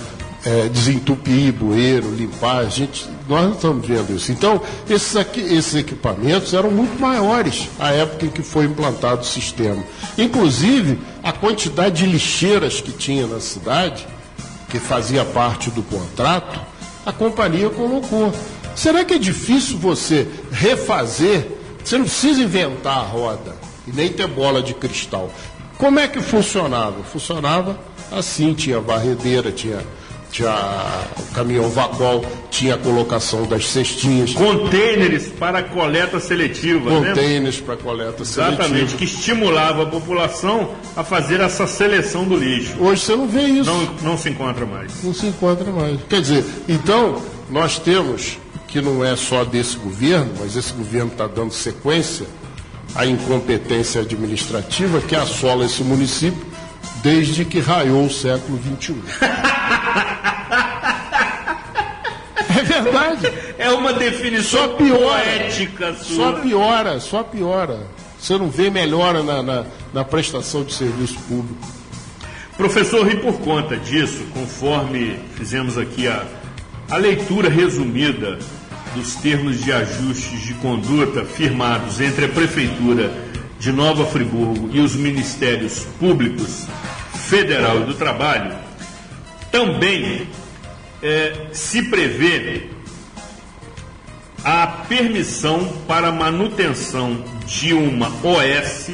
Speaker 4: desentupir bueiro, limpar, nós não estamos vendo isso. Então, esses equipamentos eram muito maiores à época em que foi implantado o sistema. Inclusive, a quantidade de lixeiras que tinha na cidade, que fazia parte do contrato, a companhia colocou. Será que é difícil você refazer? Você não precisa inventar a roda e nem ter bola de cristal. Como é que funcionava? Funcionava assim, tinha varredeira, tinha o caminhão Vacol, tinha a colocação das cestinhas.
Speaker 3: Containers para coleta seletiva.
Speaker 4: Containers para coleta seletiva.
Speaker 3: Exatamente, que estimulava a população a fazer essa seleção do lixo.
Speaker 4: Hoje você não vê isso.
Speaker 3: Não se encontra mais.
Speaker 4: Não se encontra mais. Quer dizer, então, nós temos, que não é só desse governo, mas esse governo está dando sequência à incompetência administrativa que assola esse município desde que raiou o século XXI. É verdade.
Speaker 3: É uma definição poética sua.
Speaker 4: Só piora. Você não vê melhora na prestação de serviço público.
Speaker 3: Professor, e por conta disso, conforme fizemos aqui a leitura resumida dos termos de ajustes de conduta firmados entre a Prefeitura de Nova Friburgo e os Ministérios Públicos Federal e do Trabalho, também se prevê a permissão para manutenção de uma OS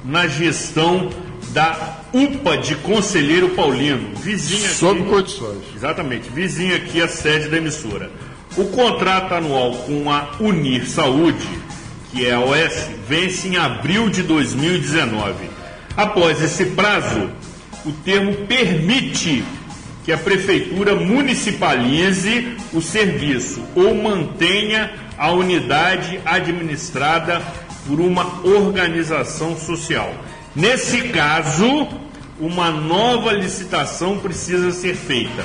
Speaker 3: na gestão da UPA de Conselheiro Paulino, vizinha
Speaker 4: sob condições.
Speaker 3: Exatamente, vizinha aqui a sede da emissora. O contrato anual com a Unir Saúde, que é a OS, vence em abril de 2019. Após esse prazo, o termo permite que a Prefeitura municipalize o serviço ou mantenha a unidade administrada por uma organização social. Nesse caso, uma nova licitação precisa ser feita.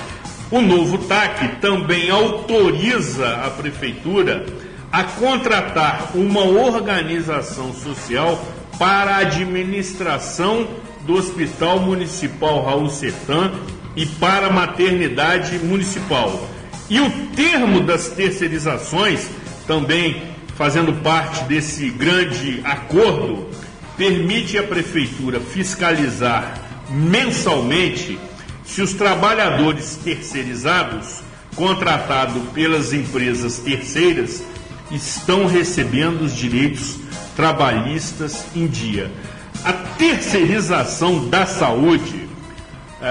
Speaker 3: O novo TAC também autoriza a Prefeitura a contratar uma organização social para a administração do Hospital Municipal Raul Sertã e para a maternidade municipal. E o termo das terceirizações, também fazendo parte desse grande acordo, permite à Prefeitura fiscalizar mensalmente se os trabalhadores terceirizados, contratados pelas empresas terceiras, estão recebendo os direitos trabalhistas em dia. A terceirização da saúde,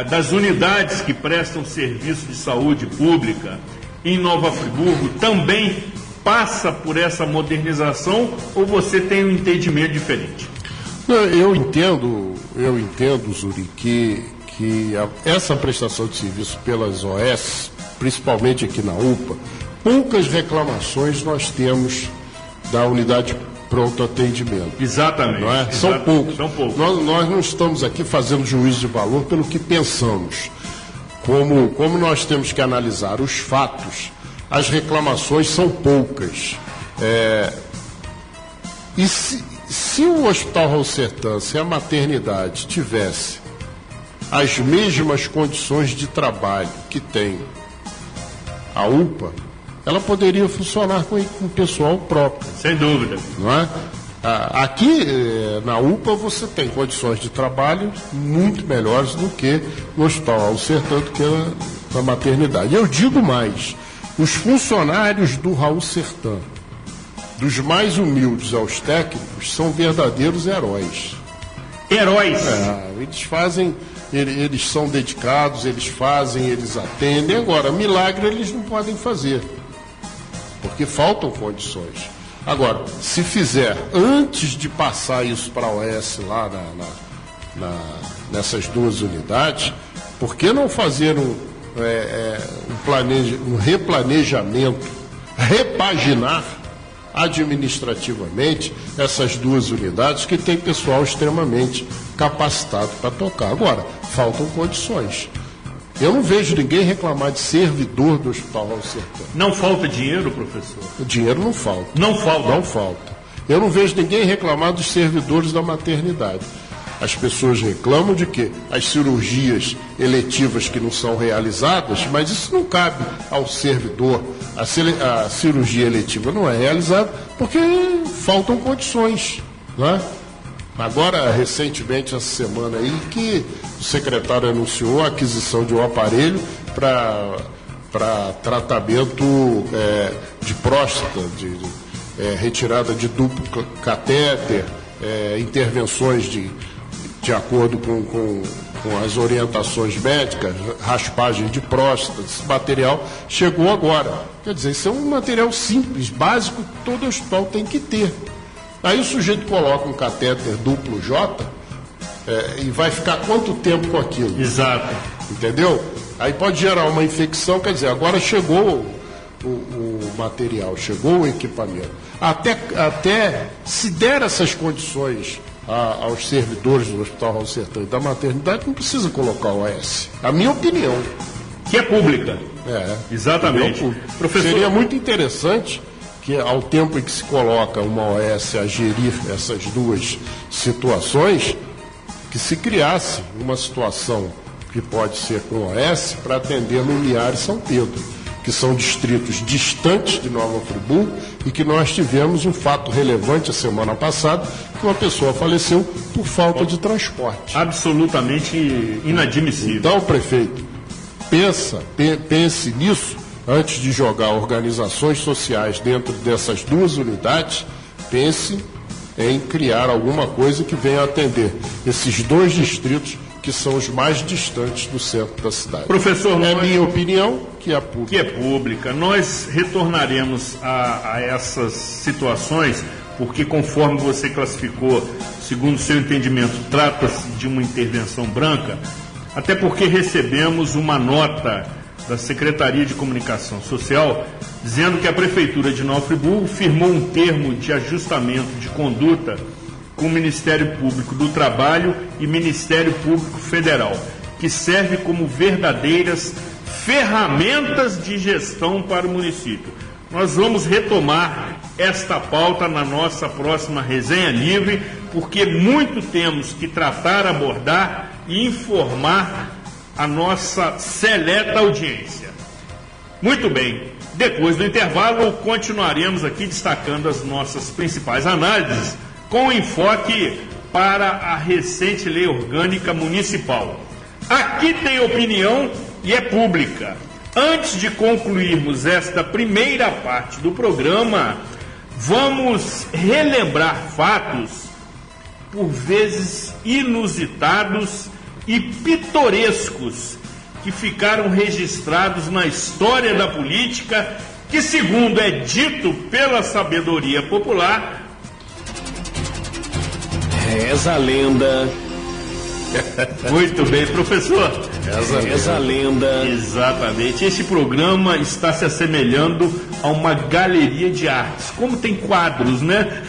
Speaker 3: das unidades que prestam serviço de saúde pública em Nova Friburgo, também passa por essa modernização, ou você tem um entendimento diferente?
Speaker 4: Eu entendo, Zuri, que essa prestação de serviço pelas OS, principalmente aqui na UPA, poucas reclamações nós temos da unidade pronto atendimento.
Speaker 3: Exatamente.
Speaker 4: Não é? São poucos. Nós não estamos aqui fazendo juízo de valor pelo que pensamos. Como nós temos que analisar os fatos, as reclamações são poucas. E se o Hospital Raul Sertã, se a maternidade tivesse as mesmas condições de trabalho que tem a UPA, ela poderia funcionar com pessoal próprio.
Speaker 3: Sem dúvida.
Speaker 4: Não é? Aqui na UPA você tem condições de trabalho muito melhores do que no Hospital Raul Sertã, do que na maternidade. Eu digo mais, os funcionários do Raul Sertã, dos mais humildes aos técnicos, são verdadeiros heróis.
Speaker 3: Heróis.
Speaker 4: Eles fazem, eles são dedicados, eles fazem, eles atendem. Agora, milagre eles não podem fazer, porque faltam condições. Agora, se fizer antes de passar isso para a OS lá nessas duas unidades, por que não fazer um replanejamento, repaginar administrativamente essas duas unidades que tem pessoal extremamente capacitado para tocar? Agora, faltam condições. Eu não vejo ninguém reclamar de servidor do Hospital Raul Sertã.
Speaker 3: Não falta dinheiro, professor?
Speaker 4: O dinheiro não falta.
Speaker 3: Não falta?
Speaker 4: Não falta. Eu não vejo ninguém reclamar dos servidores da maternidade. As pessoas reclamam de que as cirurgias eletivas que não são realizadas, mas isso não cabe ao servidor. A cirurgia eletiva não é realizada porque faltam condições, né? Agora, recentemente, essa semana aí, que o secretário anunciou a aquisição de um aparelho para tratamento de próstata, de retirada de duplo catéter, intervenções de acordo com as orientações médicas, raspagem de próstata. Esse material chegou agora. Quer dizer, isso é um material simples, básico, que todo hospital tem que ter. Aí o sujeito coloca um catéter duplo J e vai ficar quanto tempo com aquilo?
Speaker 3: Exato.
Speaker 4: Entendeu? Aí pode gerar uma infecção, quer dizer, agora chegou o material, chegou o equipamento. Até se der essas condições aos servidores do Hospital Raul Sertã e da maternidade, não precisa colocar o OS. A minha opinião.
Speaker 3: Que é pública. Exatamente.
Speaker 4: Professor... Seria muito interessante que, ao tempo em que se coloca uma OS a gerir essas duas situações, que se criasse uma situação que pode ser com OS para atender Lumiar e São Pedro, que são distritos distantes de Nova Friburgo e que nós tivemos um fato relevante a semana passada, que uma pessoa faleceu por falta de transporte.
Speaker 3: Absolutamente inadmissível.
Speaker 4: Então, prefeito, pense nisso antes de jogar organizações sociais dentro dessas duas unidades. Pense em criar alguma coisa que venha atender esses dois distritos que são os mais distantes do centro da cidade.
Speaker 3: Professor,
Speaker 4: minha opinião, que é pública.
Speaker 3: Que é pública. Nós retornaremos a essas situações, porque conforme você classificou, segundo o seu entendimento, trata-se de uma intervenção branca, até porque recebemos uma nota da Secretaria de Comunicação Social dizendo que a Prefeitura de Nova Friburgo firmou um termo de ajustamento de conduta com o Ministério Público do Trabalho e Ministério Público Federal, que serve como verdadeiras ferramentas de gestão para o município. Nós vamos retomar esta pauta na nossa próxima resenha livre, porque muito temos que tratar, abordar e informar a nossa seleta audiência. Muito bem, depois do intervalo continuaremos aqui destacando as nossas principais análises, com enfoque para a recente Lei Orgânica Municipal. Aqui tem opinião e é pública. Antes de concluirmos esta primeira parte do programa, vamos relembrar fatos, por vezes inusitados e pitorescos, que ficaram registrados na história da política, que, segundo é dito pela sabedoria popular,
Speaker 1: reza a lenda.
Speaker 3: Muito bem, professor.
Speaker 1: Reza a lenda.
Speaker 3: Exatamente. Esse programa está se assemelhando a uma galeria de artes. Como tem quadros, né?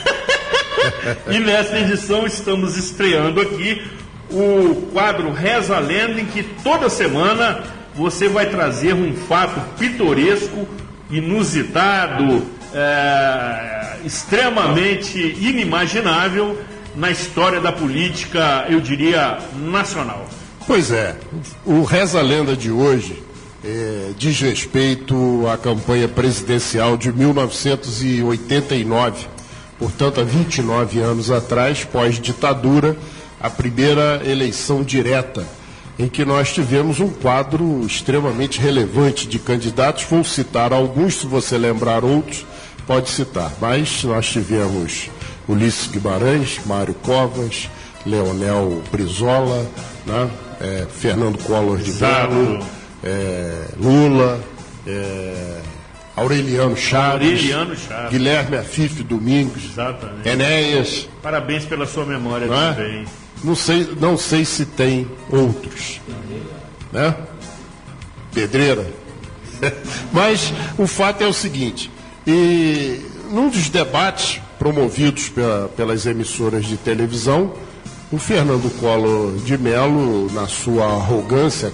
Speaker 3: E nessa edição estamos estreando aqui o quadro Reza a Lenda, em que toda semana você vai trazer um fato pitoresco, inusitado, extremamente inimaginável na história da política, eu diria, nacional.
Speaker 4: Pois é, o Reza a Lenda de hoje diz respeito à campanha presidencial de 1989, portanto, há 29 anos atrás, pós-ditadura, a primeira eleição direta, em que nós tivemos um quadro extremamente relevante de candidatos. Vou citar alguns, se você lembrar outros, pode citar, mas nós tivemos Ulisses Guimarães, Mário Covas, Leonel Brizola, né? Fernando Collor de Mello, Lula, Aureliano Chaves, Guilherme Afife Domingos,
Speaker 3: exatamente.
Speaker 4: Enéas.
Speaker 3: Parabéns pela sua memória também.
Speaker 4: Não sei se tem outros, né? Pedreira. Mas o fato é o seguinte, e num dos debates promovidos pelas emissoras de televisão, o Fernando Collor de Mello, na sua arrogância,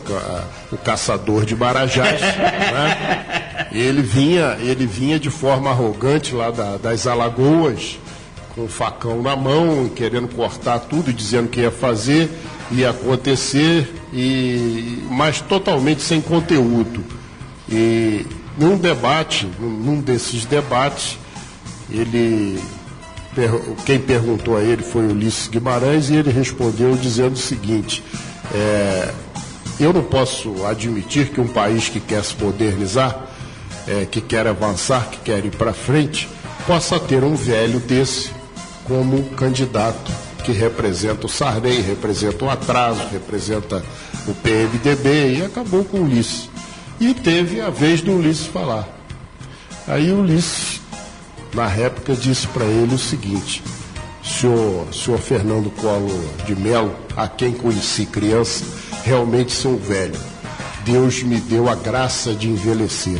Speaker 4: o caçador de Marajás, né? ele vinha de forma arrogante lá das Alagoas, com o facão na mão, querendo cortar tudo, dizendo que ia fazer, ia acontecer, mas totalmente sem conteúdo. E num desses debates, quem perguntou a ele foi Ulisses Guimarães, e ele respondeu dizendo o seguinte: eu não posso admitir que um país que quer se modernizar, que quer avançar, que quer ir para frente, possa ter um velho desse como candidato, que representa o Sarney, representa o atraso, representa o PMDB, e acabou com o Ulisses. E teve a vez do Ulisses falar. Aí o Ulisses, na réplica, disse para ele o seguinte: senhor Fernando Collor de Mello, a quem conheci criança, realmente sou velho. Deus me deu a graça de envelhecer.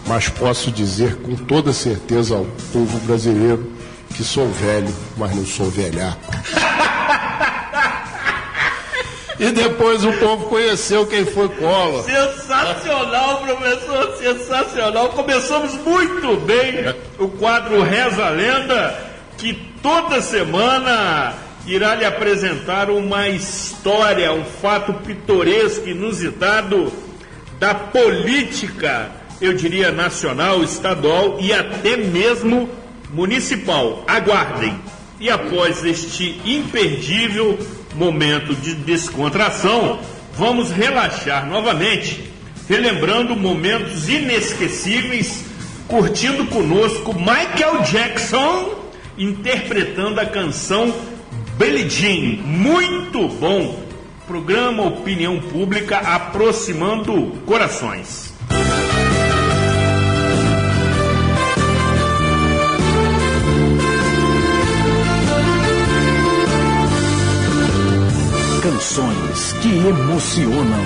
Speaker 4: Mas posso dizer com toda certeza ao povo brasileiro que sou velho, mas não sou velhaco. E depois o povo conheceu quem foi Collor.
Speaker 3: Sensacional, professor, sensacional. Começamos muito bem o quadro Reza a Lenda, que toda semana irá lhe apresentar uma história, um fato pitoresco, inusitado da política, eu diria nacional, estadual e até mesmo municipal. Aguardem. E após este imperdível momento de descontração, vamos relaxar novamente, relembrando momentos inesquecíveis, curtindo conosco Michael Jackson interpretando a canção Billie Jean. Muito bom. Programa Opinião Pública, aproximando corações.
Speaker 1: Canções que emocionam.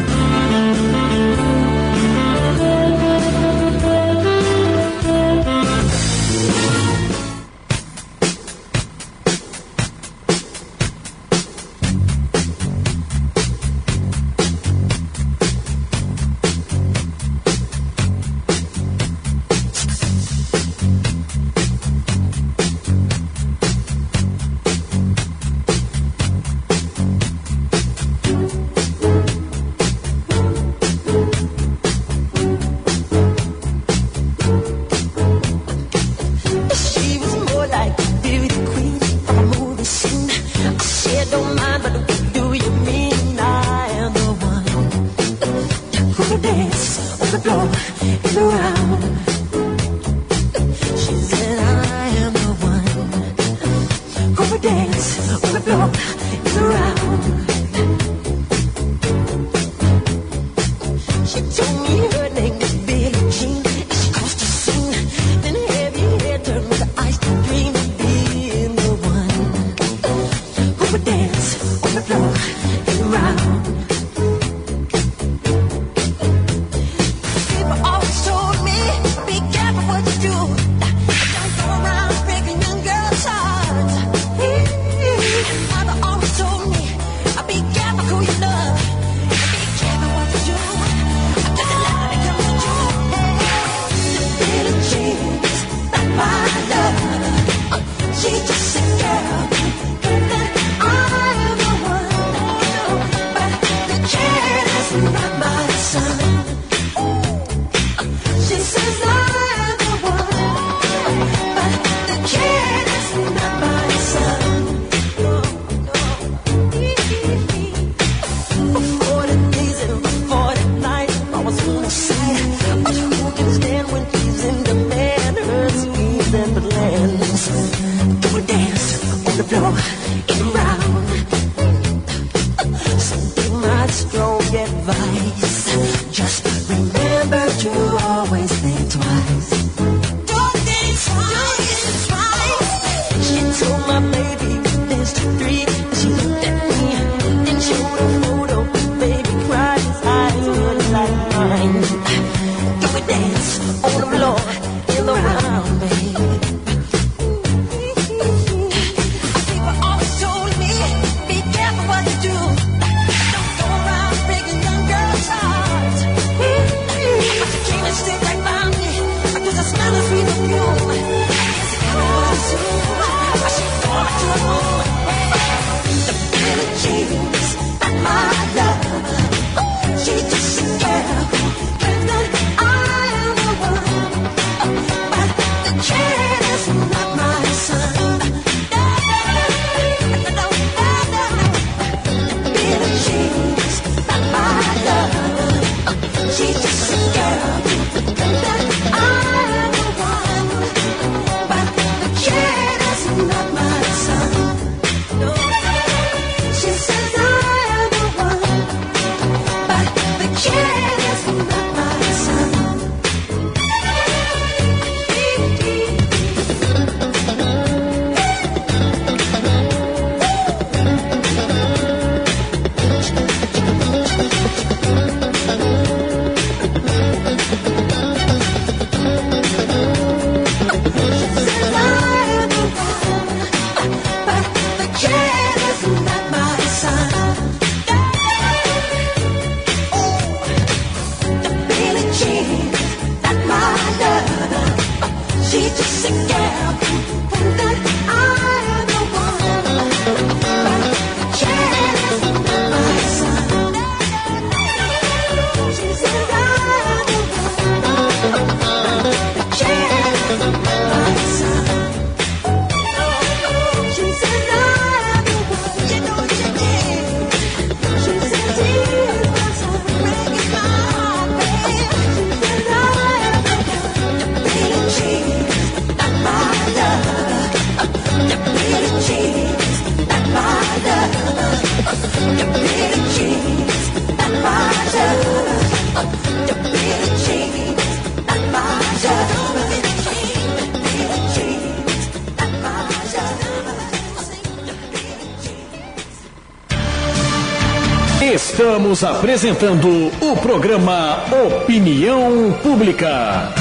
Speaker 1: Estamos apresentando o programa Opinião Pública.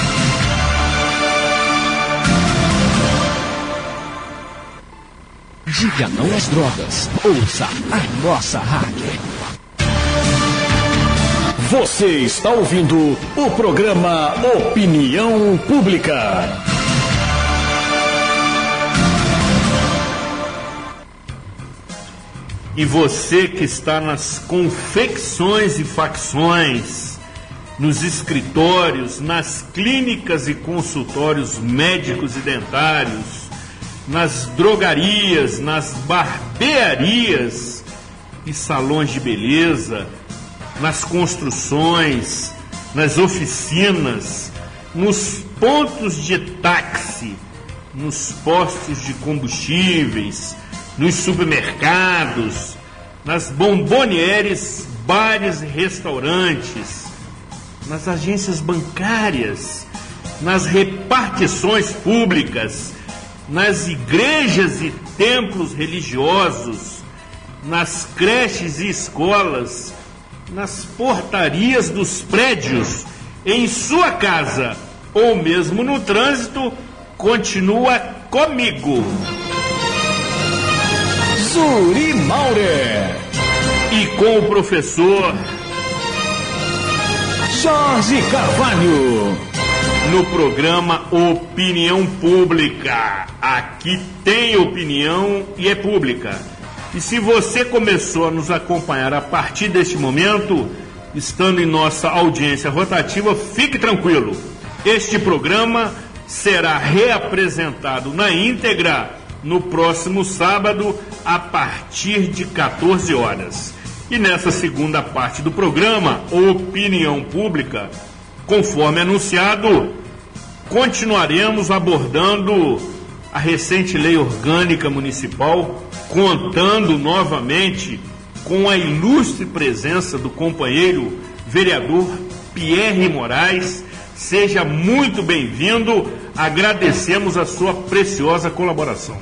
Speaker 12: Diga não às drogas. Ouça a nossa rádio.
Speaker 1: Você está ouvindo o programa Opinião Pública.
Speaker 3: E você que está nas confecções e facções, nos escritórios, nas clínicas e consultórios médicos e dentários, nas drogarias, nas barbearias e salões de beleza, nas construções, nas oficinas, nos pontos de táxi, nos postos de combustíveis, nos supermercados, nas bombonieres, bares e restaurantes, nas agências bancárias, nas repartições públicas, nas igrejas e templos religiosos, nas creches e escolas, nas portarias dos prédios, em sua casa ou mesmo no trânsito, continua comigo,
Speaker 1: Zuri Maurer,
Speaker 3: e com o professor
Speaker 1: Jorge Carvalho,
Speaker 3: no programa Opinião Pública. Aqui tem opinião e é pública. E se você começou a nos acompanhar a partir deste momento, estando em nossa audiência rotativa, fique tranquilo. Este programa será reapresentado na íntegra no próximo sábado, a partir de 14 horas. E nessa segunda parte do programa, Opinião Pública, conforme anunciado, continuaremos abordando a recente lei orgânica municipal, contando novamente com a ilustre presença do companheiro vereador Pierre Moraes. Seja muito bem-vindo, agradecemos a sua preciosa colaboração.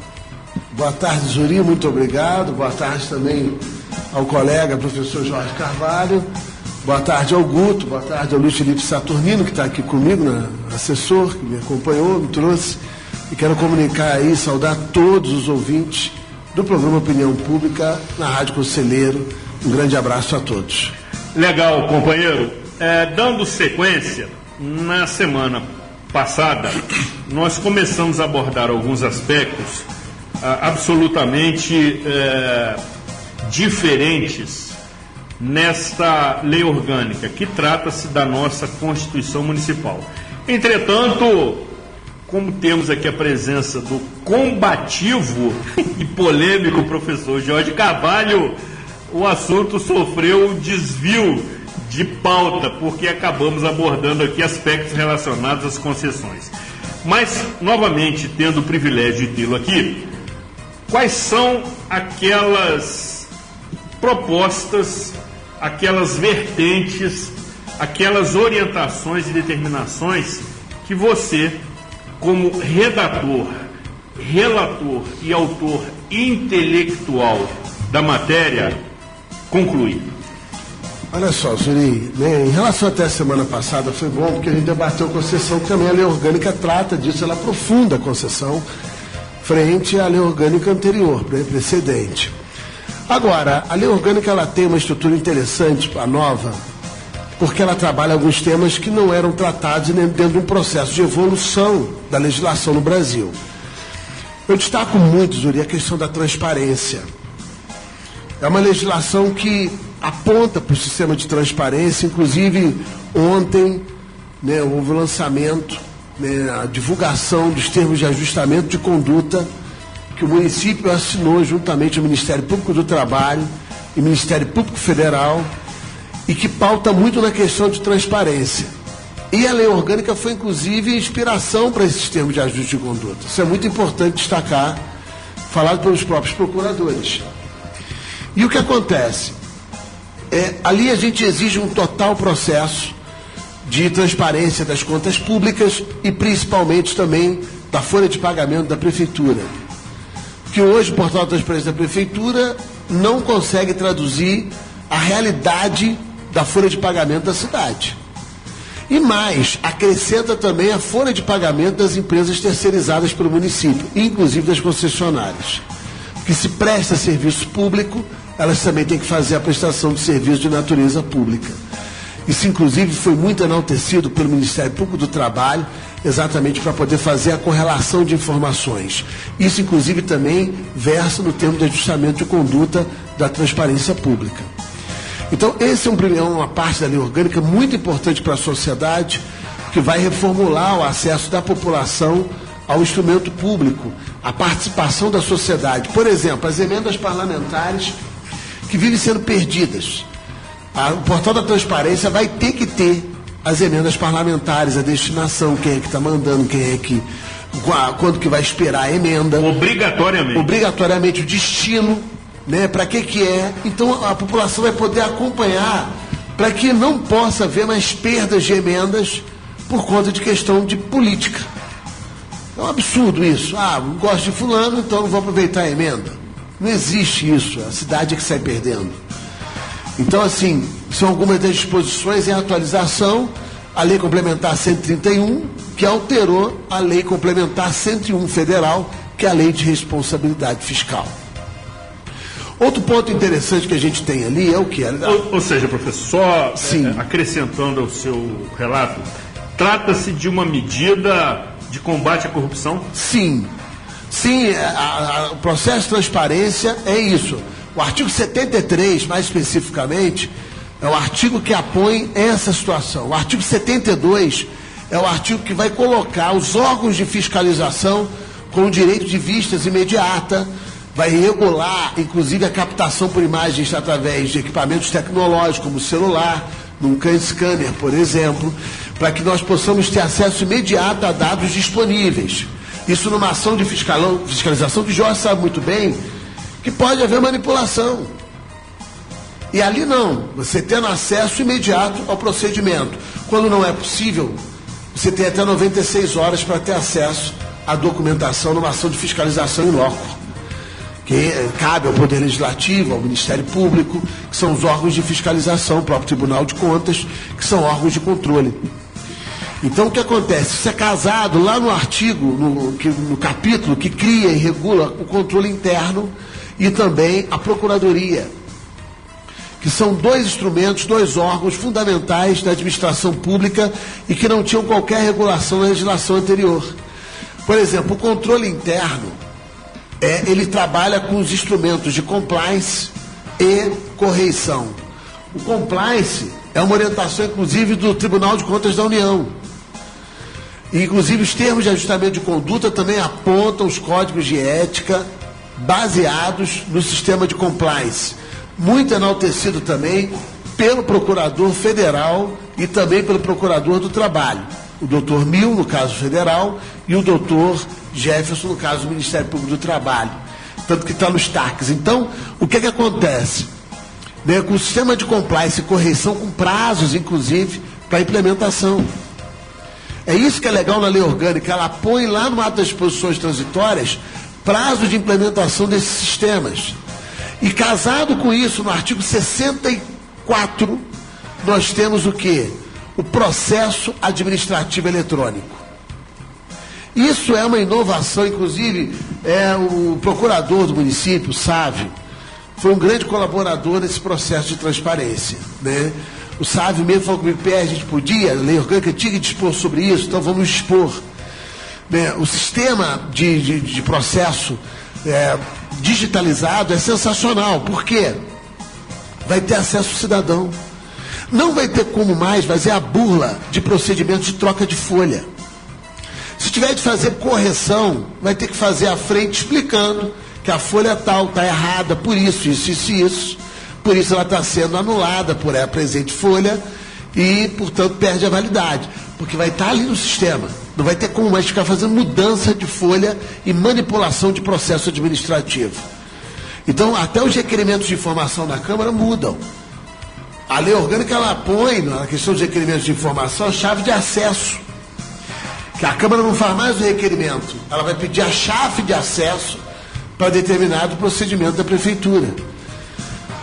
Speaker 13: Boa tarde, Zuri, muito obrigado. Boa tarde também ao colega professor Jorge Carvalho. Boa tarde ao Guto, boa tarde ao Luiz Felipe Saturnino, que está aqui comigo, assessor, que me acompanhou, me trouxe. E quero comunicar aí, saudar todos os ouvintes do programa Opinião Pública na Rádio Conselheiro. Um grande abraço a todos.
Speaker 3: Legal, companheiro. Dando sequência, na semana passada, nós começamos a abordar alguns aspectos absolutamente diferentes nesta lei orgânica, que trata-se da nossa Constituição Municipal. Entretanto, como temos aqui a presença do combativo e polêmico professor Jorge Carvalho, o assunto sofreu um desvio de pauta, porque acabamos abordando aqui aspectos relacionados às concessões. Mas, novamente, tendo o privilégio de tê-lo aqui, quais são aquelas propostas, aquelas vertentes, aquelas orientações e determinações que você, como redator, relator e autor intelectual da matéria, conclui?
Speaker 13: Olha só, Zuri, né, em relação até a semana passada, foi bom porque a gente debateu concessão, que também a lei orgânica trata disso, ela aprofunda a concessão frente à lei orgânica anterior, precedente. Agora, a lei orgânica ela tem uma estrutura interessante, a nova, porque ela trabalha alguns temas que não eram tratados dentro de um processo de evolução da legislação no Brasil. Eu destaco muito, Zuri, a questão da transparência. É uma legislação que aponta para o sistema de transparência, inclusive ontem, né, houve o lançamento, né, a divulgação dos termos de ajustamento de conduta que o município assinou juntamente ao Ministério Público do Trabalho e Ministério Público Federal, e que pauta muito na questão de transparência. E a lei orgânica foi, inclusive, inspiração para esses termos de ajuste de conduta. Isso é muito importante destacar, falado pelos próprios procuradores. E o que acontece? Ali a gente exige um total processo de transparência das contas públicas e principalmente também da folha de pagamento da Prefeitura. Que hoje o portal de transparência da Prefeitura não consegue traduzir a realidade da folha de pagamento da cidade. E mais, acrescenta também a folha de pagamento das empresas terceirizadas pelo município, inclusive das concessionárias. Porque se presta serviço público, elas também têm que fazer a prestação de serviço de natureza pública. Isso, inclusive, foi muito enaltecido pelo Ministério Público do Trabalho, exatamente para poder fazer a correlação de informações. Isso, inclusive, também versa no termo de ajustamento de conduta da transparência pública. Então, esse é uma parte da lei orgânica muito importante para a sociedade, que vai reformular o acesso da população ao instrumento público, a participação da sociedade. Por exemplo, as emendas parlamentares que vivem sendo perdidas. O portal da transparência vai ter que ter as emendas parlamentares, a destinação, quem é que está mandando, quem é que, quando que vai esperar a emenda.
Speaker 3: Obrigatoriamente.
Speaker 13: Obrigatoriamente o destino, né, para que é. Então a população vai poder acompanhar para que não possa haver mais perdas de emendas por conta de questão de política. É um absurdo isso. Não gosto de fulano, então não vou aproveitar a emenda. Não existe isso, a cidade é que sai perdendo. Então, assim, são algumas das disposições em atualização, a Lei Complementar 131, que alterou a Lei Complementar 101 Federal, que é a Lei de Responsabilidade Fiscal. Outro ponto interessante que a gente tem ali é o que?
Speaker 3: Ou seja, professor, só acrescentando ao seu relato, trata-se de uma medida de combate à corrupção?
Speaker 13: Sim. Sim, o processo de transparência é isso. O artigo 73, mais especificamente, é o artigo que apõe essa situação. O artigo 72 é o artigo que vai colocar os órgãos de fiscalização com o direito de vistas imediata, vai regular, inclusive, a captação por imagens através de equipamentos tecnológicos, como o celular, num CAN scanner, por exemplo, para que nós possamos ter acesso imediato a dados disponíveis. Isso numa ação de fiscalização que Jorge sabe muito bem que pode haver manipulação. E ali não, você tendo acesso imediato ao procedimento. Quando não é possível, você tem até 96 horas para ter acesso à documentação numa ação de fiscalização in loco, que cabe ao Poder Legislativo, ao Ministério Público, que são os órgãos de fiscalização, o próprio Tribunal de Contas, que são órgãos de controle. Então, o que acontece? Isso é casado lá no artigo, no capítulo que cria e regula o controle interno e também a Procuradoria, que são dois instrumentos, dois órgãos fundamentais da administração pública e que não tinham qualquer regulação na legislação anterior. Por exemplo, o controle interno, ele trabalha com os instrumentos de compliance, e correição. O compliance é uma orientação, inclusive, do Tribunal de Contas da União. E, inclusive, os termos de ajustamento de conduta também apontam os códigos de ética baseados no sistema de compliance. Muito enaltecido também pelo Procurador Federal e também pelo Procurador do Trabalho. O doutor Mil, no caso federal, e o doutor Jefferson, no caso do Ministério Público do Trabalho. Tanto que está nos TACs. Então, o que acontece? Com o sistema de compliance e correição, com prazos, inclusive, para implementação. É isso que é legal na lei orgânica, ela põe lá no ato das disposições transitórias prazo de implementação desses sistemas. E casado com isso, no artigo 64, nós temos o quê? O processo administrativo eletrônico. Isso é uma inovação, inclusive, o procurador do município, Sávio, foi um grande colaborador nesse processo de transparência, né? O Sávio mesmo falou comigo, a gente podia, a lei orgânica tinha que dispor sobre isso, então vamos dispor. Né? O sistema de processo digitalizado é sensacional, por quê? Vai ter acesso ao cidadão. Não vai ter como mais fazer a burla de procedimentos de troca de folha. Se tiver de fazer correção, vai ter que fazer à frente explicando que a folha tal está errada por isso, isso. Por isso ela está sendo anulada por a presente folha e, portanto, perde a validade. Porque vai estar ali no sistema. Não vai ter como mais ficar fazendo mudança de folha e manipulação de processo administrativo. Então, até os requerimentos de informação da Câmara mudam. A lei orgânica, ela põe, na questão dos requerimentos de informação, a chave de acesso. Que a Câmara não faz mais o requerimento. Ela vai pedir a chave de acesso para determinado procedimento da Prefeitura.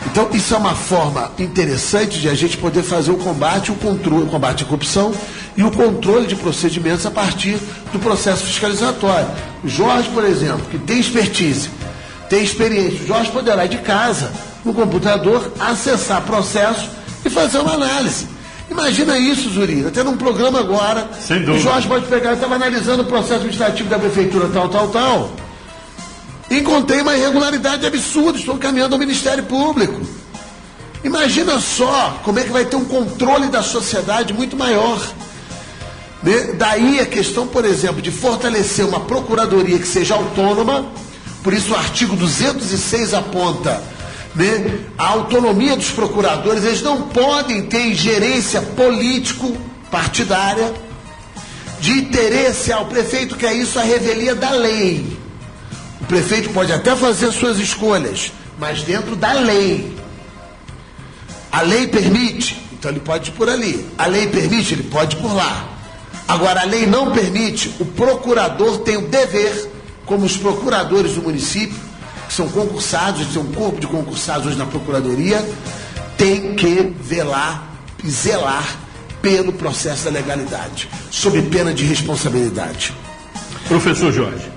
Speaker 13: Então, isso é uma forma interessante de a gente poder fazer o combate à corrupção e o controle de procedimentos a partir do processo fiscalizatório. O Jorge, por exemplo, que tem expertise, tem experiência, o Jorge poderá de casa, no computador, acessar processo e fazer uma análise. Imagina isso, Zuri, até num programa agora, o Jorge pode pegar, estava analisando o processo administrativo da Prefeitura, tal. Encontrei uma irregularidade absurda, estou caminhando ao Ministério Público. Imagina só como é que vai ter um controle da sociedade muito maior. Né? Daí a questão, por exemplo, de fortalecer uma procuradoria que seja autônoma, por isso o artigo 206 aponta, né, a autonomia dos procuradores, eles não podem ter ingerência político-partidária, de interesse ao prefeito, que é isso a revelia da lei. O prefeito pode até fazer suas escolhas, mas dentro da lei. A lei permite, então ele pode ir por ali. A lei permite, ele pode ir por lá. Agora, a lei não permite, o procurador tem o dever, como os procuradores do município, que são concursados, tem um corpo de concursados hoje na Procuradoria, tem que velar e zelar pelo processo da legalidade, sob pena de responsabilidade.
Speaker 3: Professor Jorge.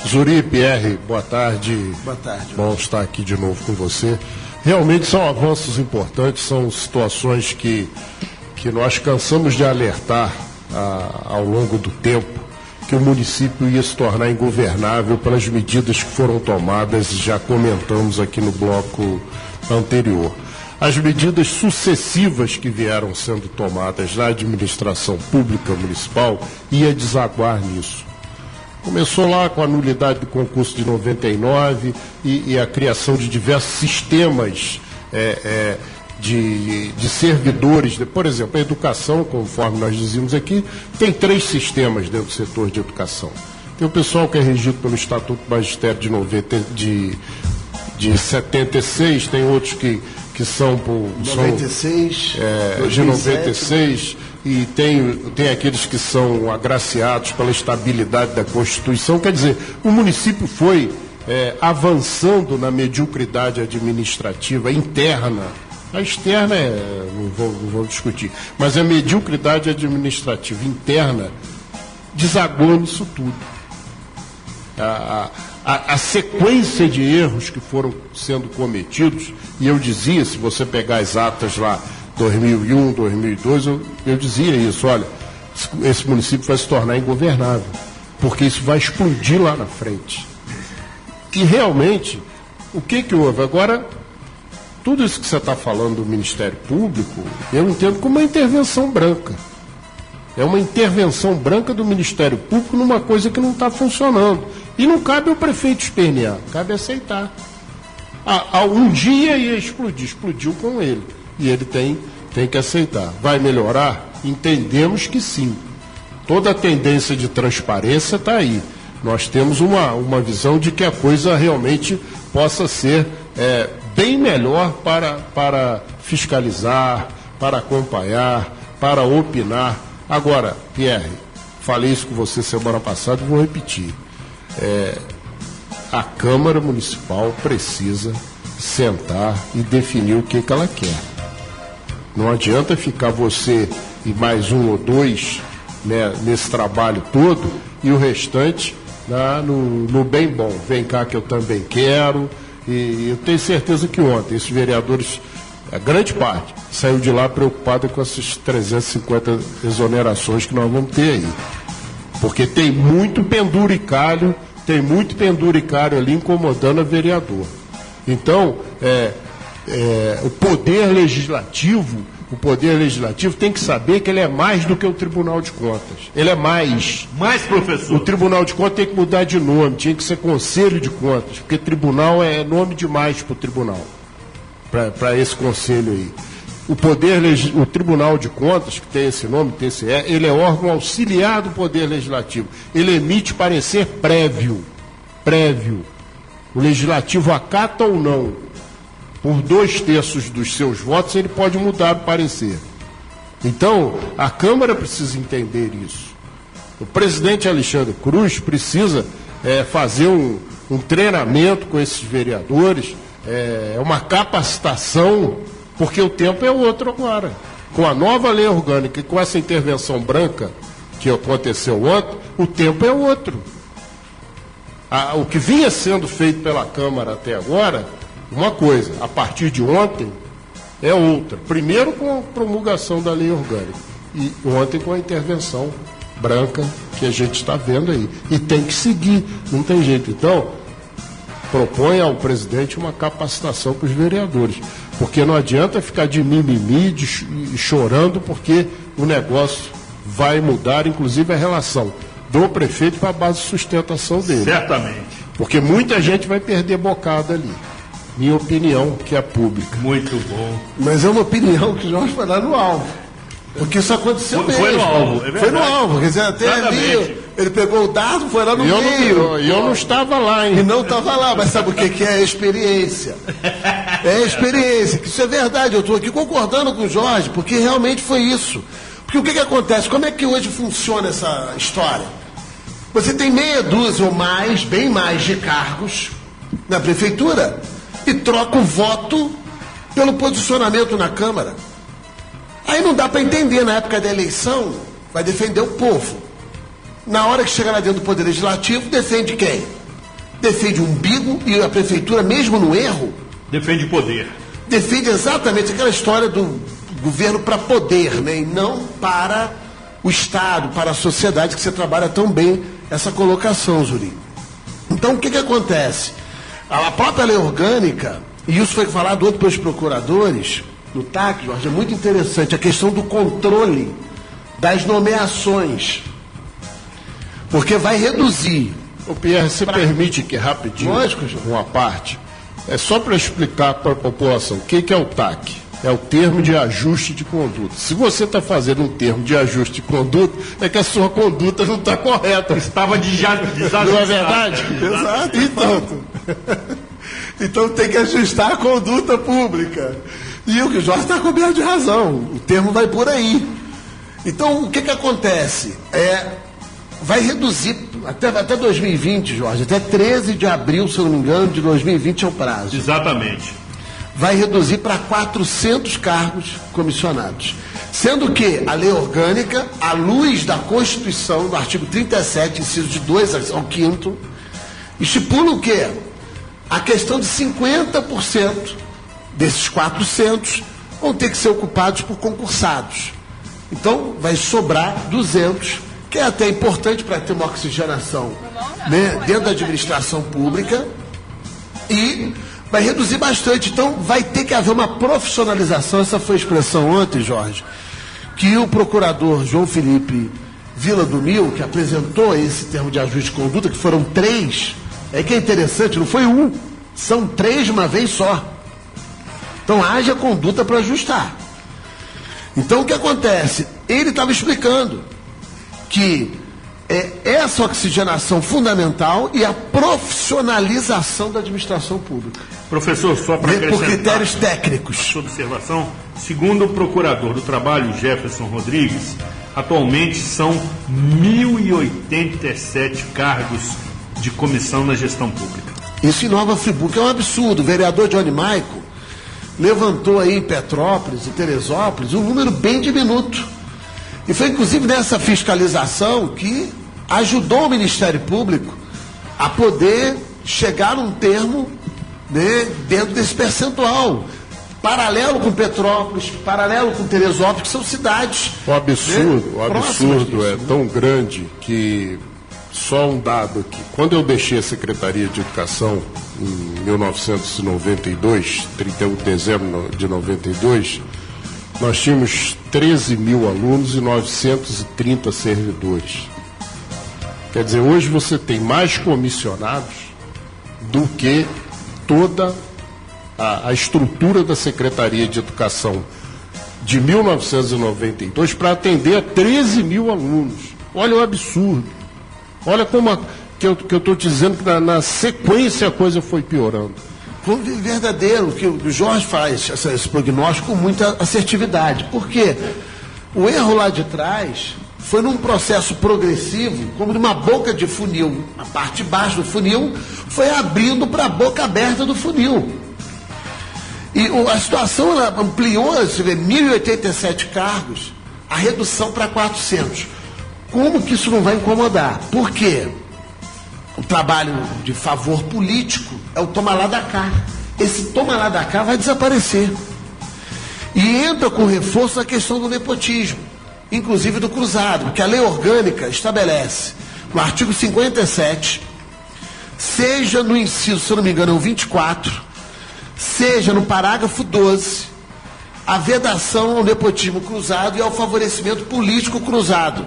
Speaker 4: Zuri, Pierre, boa tarde.
Speaker 13: Boa tarde.
Speaker 4: Bom estar aqui de novo com você. Realmente são avanços importantes, são situações que nós cansamos de alertar ao longo do tempo, que o município ia se tornar ingovernável pelas medidas que foram tomadas, já comentamos aqui no bloco anterior. As medidas sucessivas que vieram sendo tomadas na administração pública municipal ia desaguar nisso. Começou lá com a nulidade do concurso de 99 e a criação de diversos sistemas de servidores. Por exemplo, a educação, conforme nós dizíamos aqui, tem 3 sistemas dentro do setor de educação. Tem o pessoal que é regido pelo Estatuto do Magistério de 76, tem outros que são por...
Speaker 13: 96,
Speaker 4: de 96... E tem aqueles que são agraciados pela estabilidade da Constituição. Quer dizer, o município foi avançando na mediocridade administrativa interna. A externa não vou discutir, mas a mediocridade administrativa interna desagou nisso tudo. A sequência de erros que foram sendo cometidos, e eu dizia, se você pegar as atas lá, 2001, 2002, eu dizia isso, olha, esse município vai se tornar ingovernável, porque isso vai explodir lá na frente. E realmente, O que houve? Agora, tudo isso que você está falando do Ministério Público, eu entendo como uma intervenção branca. É uma intervenção branca do Ministério Público numa coisa que não está funcionando. E não cabe ao prefeito espernear, cabe aceitar. Um dia ia explodir, explodiu com ele. E ele tem que aceitar. Vai melhorar? Entendemos que sim. Toda a tendência de transparência está aí. Nós temos uma visão de que a coisa realmente possa ser bem melhor para fiscalizar, para acompanhar, para opinar. Agora, Pierre, falei isso com você semana passada e vou repetir. A Câmara Municipal precisa sentar e definir o que ela quer. Não adianta ficar você e mais um ou dois, né, nesse trabalho todo e o restante no bem bom. Vem cá que eu também quero. E eu tenho certeza que ontem esses vereadores, a grande parte, saiu de lá preocupada com essas 350 exonerações que nós vamos ter aí. Porque tem muito penduricalho ali incomodando a vereador. Então, o Poder Legislativo tem que saber que ele é mais do que o Tribunal de Contas. Ele é mais.
Speaker 3: Mais, professor.
Speaker 4: O Tribunal de Contas tem que mudar de nome, tinha que ser Conselho de Contas, porque tribunal é nome demais para o tribunal, para esse conselho aí. O Tribunal de Contas, que tem esse nome, ele é órgão auxiliar do Poder Legislativo. Ele emite parecer prévio. O Legislativo acata ou não. Por 2/3 dos seus votos, ele pode mudar o parecer. Então, a Câmara precisa entender isso. O presidente Alexandre Cruz precisa fazer um treinamento com esses vereadores, uma capacitação, porque o tempo é outro agora. Com a nova lei orgânica e com essa intervenção branca que aconteceu ontem, o tempo é outro. O que vinha sendo feito pela Câmara até agora, uma coisa, a partir de ontem, é outra. Primeiro com a promulgação da lei orgânica e ontem com a intervenção branca que a gente está vendo aí. E tem que seguir, não tem jeito. Então, propõe ao presidente uma capacitação para os vereadores, porque não adianta ficar de mimimi, chorando, porque o negócio vai mudar, inclusive a relação do prefeito para a base de sustentação dele.
Speaker 3: Certamente.
Speaker 4: Porque muita gente vai perder bocada ali. Minha opinião, que é pública.
Speaker 3: Muito bom.
Speaker 13: Mas é uma opinião que o Jorge foi lá no alvo. Porque isso aconteceu mesmo.
Speaker 3: Foi no alvo, é verdade.
Speaker 13: Foi no alvo, quer dizer, até ali, ele pegou o dado, foi lá no meio.
Speaker 4: E eu não estava lá, hein?
Speaker 13: E não estava lá, mas sabe o que é a experiência? É a experiência, que isso é verdade. Eu estou aqui concordando com o Jorge, porque realmente foi isso. Porque o que acontece? Como é que hoje funciona essa história? Você tem meia dúzia ou mais, bem mais de cargos na prefeitura e troca o voto pelo posicionamento na Câmara. Aí não dá para entender, na época da eleição, vai defender o povo. Na hora que chega lá dentro do Poder Legislativo, defende quem? Defende o umbigo e a prefeitura, mesmo no erro...
Speaker 3: Defende poder.
Speaker 13: Defende exatamente aquela história do governo para poder, né? E não para o Estado, para a sociedade, que você trabalha tão bem essa colocação, Zuri. Então, o que acontece? A própria lei orgânica, e isso foi falado outro pelos procuradores, no TAC, Jorge, é muito interessante, a questão do controle das nomeações. Porque vai reduzir.
Speaker 4: Ô Pierre, você permite que rapidinho,
Speaker 13: lógico,
Speaker 4: uma parte, é só para explicar para a população o que é o TAC. É o termo de ajuste de conduta. Se você está fazendo um termo de ajuste de conduta, é que a sua conduta não está correta.
Speaker 3: Estava desajustada.
Speaker 4: Não é verdade?
Speaker 13: Exato. Então tem que ajustar a conduta pública. E o que o Jorge está coberto de razão. O termo vai por aí. Então, o que acontece? Vai reduzir, até 2020, Jorge, até 13 de abril, se eu não me engano, de 2020 é o prazo.
Speaker 3: Exatamente.
Speaker 13: Vai reduzir para 400 cargos comissionados. Sendo que a lei orgânica, à luz da Constituição, no artigo 37, inciso de 2 ao 5º, estipula o quê? A questão de 50% desses 400 vão ter que ser ocupados por concursados. Então, vai sobrar 200, que é até importante para ter uma oxigenação, né, dentro da administração pública, e vai reduzir bastante. Então, vai ter que haver uma profissionalização. Essa foi a expressão ontem, Jorge, que o procurador João Felipe Vila do Mil, que apresentou esse termo de ajuste de conduta, que foram 3, é que é interessante, não foi 1, são 3 de uma vez só. Então, haja conduta para ajustar. Então, o que acontece? Ele estava explicando que essa oxigenação fundamental e a profissionalização da administração pública.
Speaker 3: Professor, só para acrescentar...
Speaker 13: Por critérios técnicos.
Speaker 3: Sua observação, segundo o procurador do trabalho, Jefferson Rodrigues, atualmente são 1.087 cargos de comissão na gestão pública.
Speaker 13: Isso em Nova Friburgo é um absurdo. O vereador Johnny Maico levantou aí em Petrópolis e Teresópolis um número bem diminuto. E foi inclusive nessa fiscalização que ajudou o Ministério Público a poder chegar num termo, né, dentro desse percentual. Paralelo com Petrópolis, paralelo com Teresópolis, que são cidades.
Speaker 4: O absurdo,
Speaker 13: né,
Speaker 4: o absurdo é tão grande que, só um dado aqui, quando eu deixei a Secretaria de Educação em 1992, 31 de dezembro de 92, nós tínhamos 13 mil alunos e 930 servidores. Quer dizer, hoje você tem mais comissionados do que toda a estrutura da Secretaria de Educação de 1992 para atender a 13 mil alunos. Olha o absurdo. Olha como que eu estou dizendo que na sequência a coisa foi piorando.
Speaker 13: Foi verdadeiro, que o Jorge faz esse prognóstico com muita assertividade. Por quê? O erro lá de trás foi num processo progressivo, como numa boca de funil. A parte de baixo do funil foi abrindo para a boca aberta do funil. E a situação ela ampliou, você vê, 1.087 cargos, a redução para 400. Como que isso não vai incomodar? Por quê? O trabalho de favor político é o toma lá da cá. Esse toma lá da cá vai desaparecer. E entra com reforço na questão do nepotismo, inclusive do cruzado, porque a lei orgânica estabelece, no artigo 57, seja no inciso, se eu não me engano, é o 24, seja no parágrafo 12, a vedação ao nepotismo cruzado e ao favorecimento político cruzado.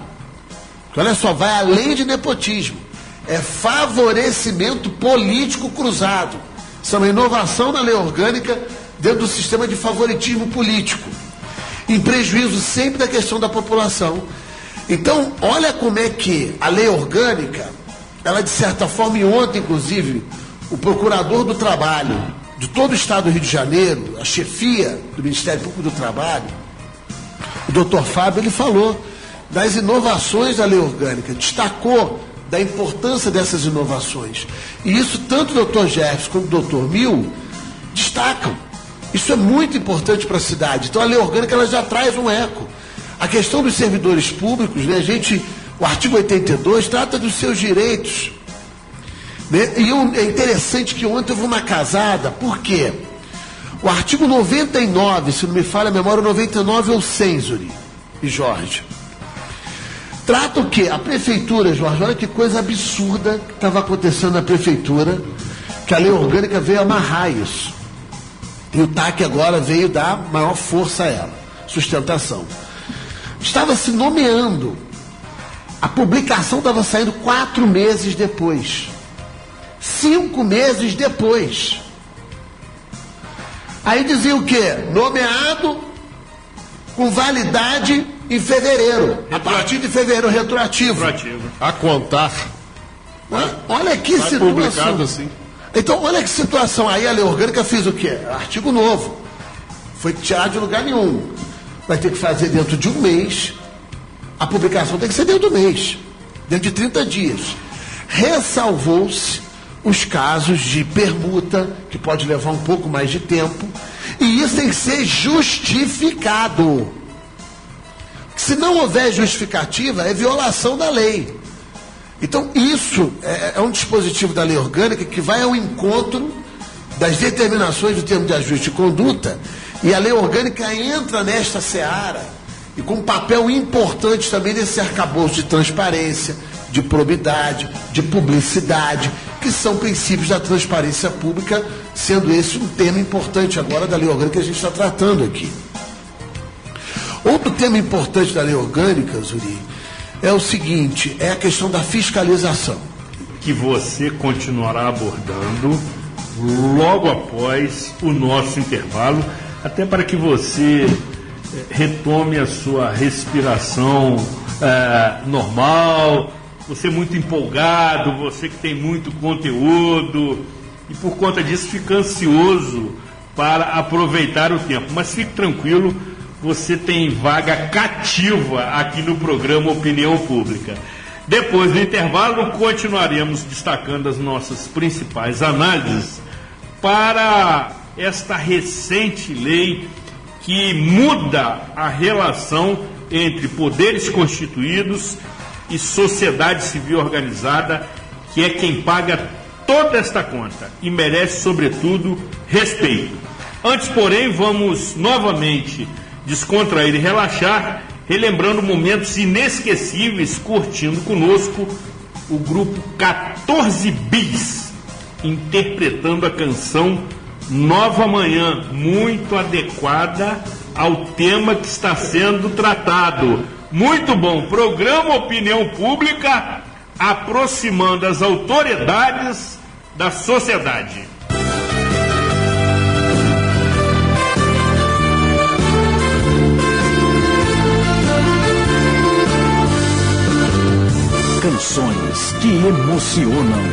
Speaker 13: Então, olha só, vai além de nepotismo. É favorecimento político cruzado. Isso é uma inovação na lei orgânica dentro do sistema de favoritismo político, em prejuízo sempre da questão da população. Então, olha como é que a lei orgânica, ela de certa forma, e ontem inclusive, o procurador do trabalho de todo o estado do Rio de Janeiro, a chefia do Ministério Público do Trabalho, o doutor Fábio, ele falou das inovações da lei orgânica, destacou da importância dessas inovações. E isso tanto o doutor Jefferson como o doutor Mil destacam. Isso é muito importante para a cidade. Então a lei orgânica ela já traz um eco. A questão dos servidores públicos, né, o artigo 82 trata dos seus direitos. Né? E é interessante que ontem houve uma casada. Por quê? O artigo 99, se não me falha a memória, 99 é o Censuri, e Jorge. Trata o quê? A prefeitura, Jorge, olha que coisa absurda que estava acontecendo na prefeitura, que a lei orgânica veio amarrar isso. E o TAC agora veio dar maior força a ela, sustentação. Estava se nomeando. A publicação estava saindo 4 meses depois. 5 meses depois. Aí dizia o quê? Nomeado com validade em fevereiro. A partir de fevereiro, retroativo.
Speaker 4: A contar.
Speaker 13: Olha que
Speaker 4: vai
Speaker 13: situação.
Speaker 4: Publicado assim.
Speaker 13: Então, olha que situação. Aí a lei orgânica fez o quê? Artigo novo. Foi tirado de lugar nenhum. Vai ter que fazer dentro de um mês. A publicação tem que ser dentro do mês. Dentro de 30 dias. Ressalvou-se os casos de permuta, que pode levar um pouco mais de tempo. E isso tem que ser justificado. Se não houver justificativa, é violação da lei. Então, isso é um dispositivo da lei orgânica que vai ao encontro das determinações do termo de ajuste de conduta, e a lei orgânica entra nesta seara, e com um papel importante também nesse arcabouço de transparência, de probidade, de publicidade, que são princípios da transparência pública sendo esse um tema importante agora da lei orgânica que a gente está tratando aqui. Outro tema importante da lei orgânica, Zuri, é o seguinte, é a questão da fiscalização.
Speaker 3: Que você continuará abordando logo após o nosso intervalo, até para que você retome a sua respiração normal, você muito empolgado, você que tem muito conteúdo, e por conta disso fica ansioso para aproveitar o tempo. Mas fique tranquilo, você tem vaga cativa aqui no programa Opinião Pública. Depois do intervalo, continuaremos destacando as nossas principais análises para esta recente lei que muda a relação entre poderes constituídos e sociedade civil organizada, que é quem paga toda esta conta e merece, sobretudo, respeito. Antes, porém, vamos novamente descontrair e relaxar, relembrando momentos inesquecíveis, curtindo conosco o grupo 14 Bis, interpretando a canção Nova Manhã, muito adequada ao tema que está sendo tratado. Muito bom, programa Opinião Pública, aproximando as autoridades da sociedade.
Speaker 1: Canções que emocionam.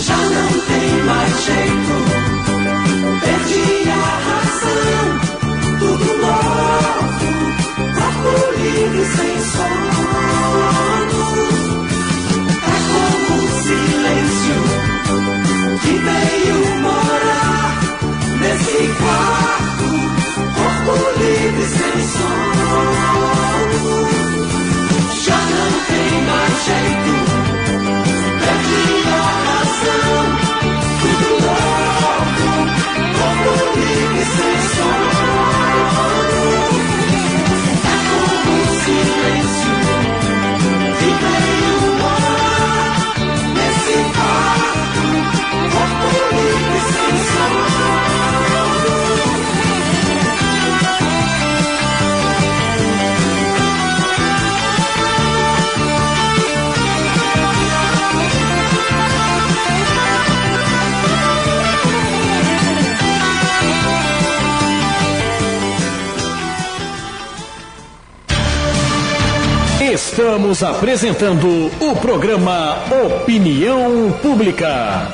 Speaker 5: Já não tem mais jeito.
Speaker 1: Estamos apresentando o programa Opinião Pública.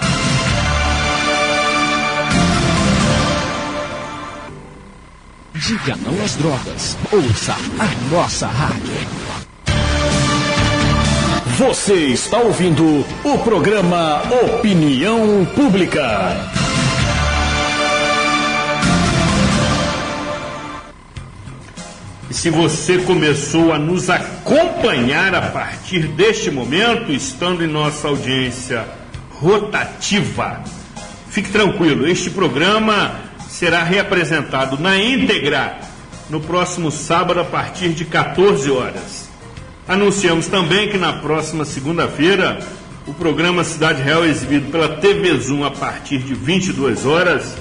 Speaker 12: Diga não às drogas. Ouça a nossa rádio.
Speaker 1: Você está ouvindo o programa Opinião Pública.
Speaker 3: E se você começou a nos acompanhar a partir deste momento, estando em nossa audiência rotativa, fique tranquilo, este programa será reapresentado na íntegra no próximo sábado a partir de 14 horas. Anunciamos também que na próxima segunda-feira o programa Cidade Real, exibido pela TV Zoom a partir de 22 horas,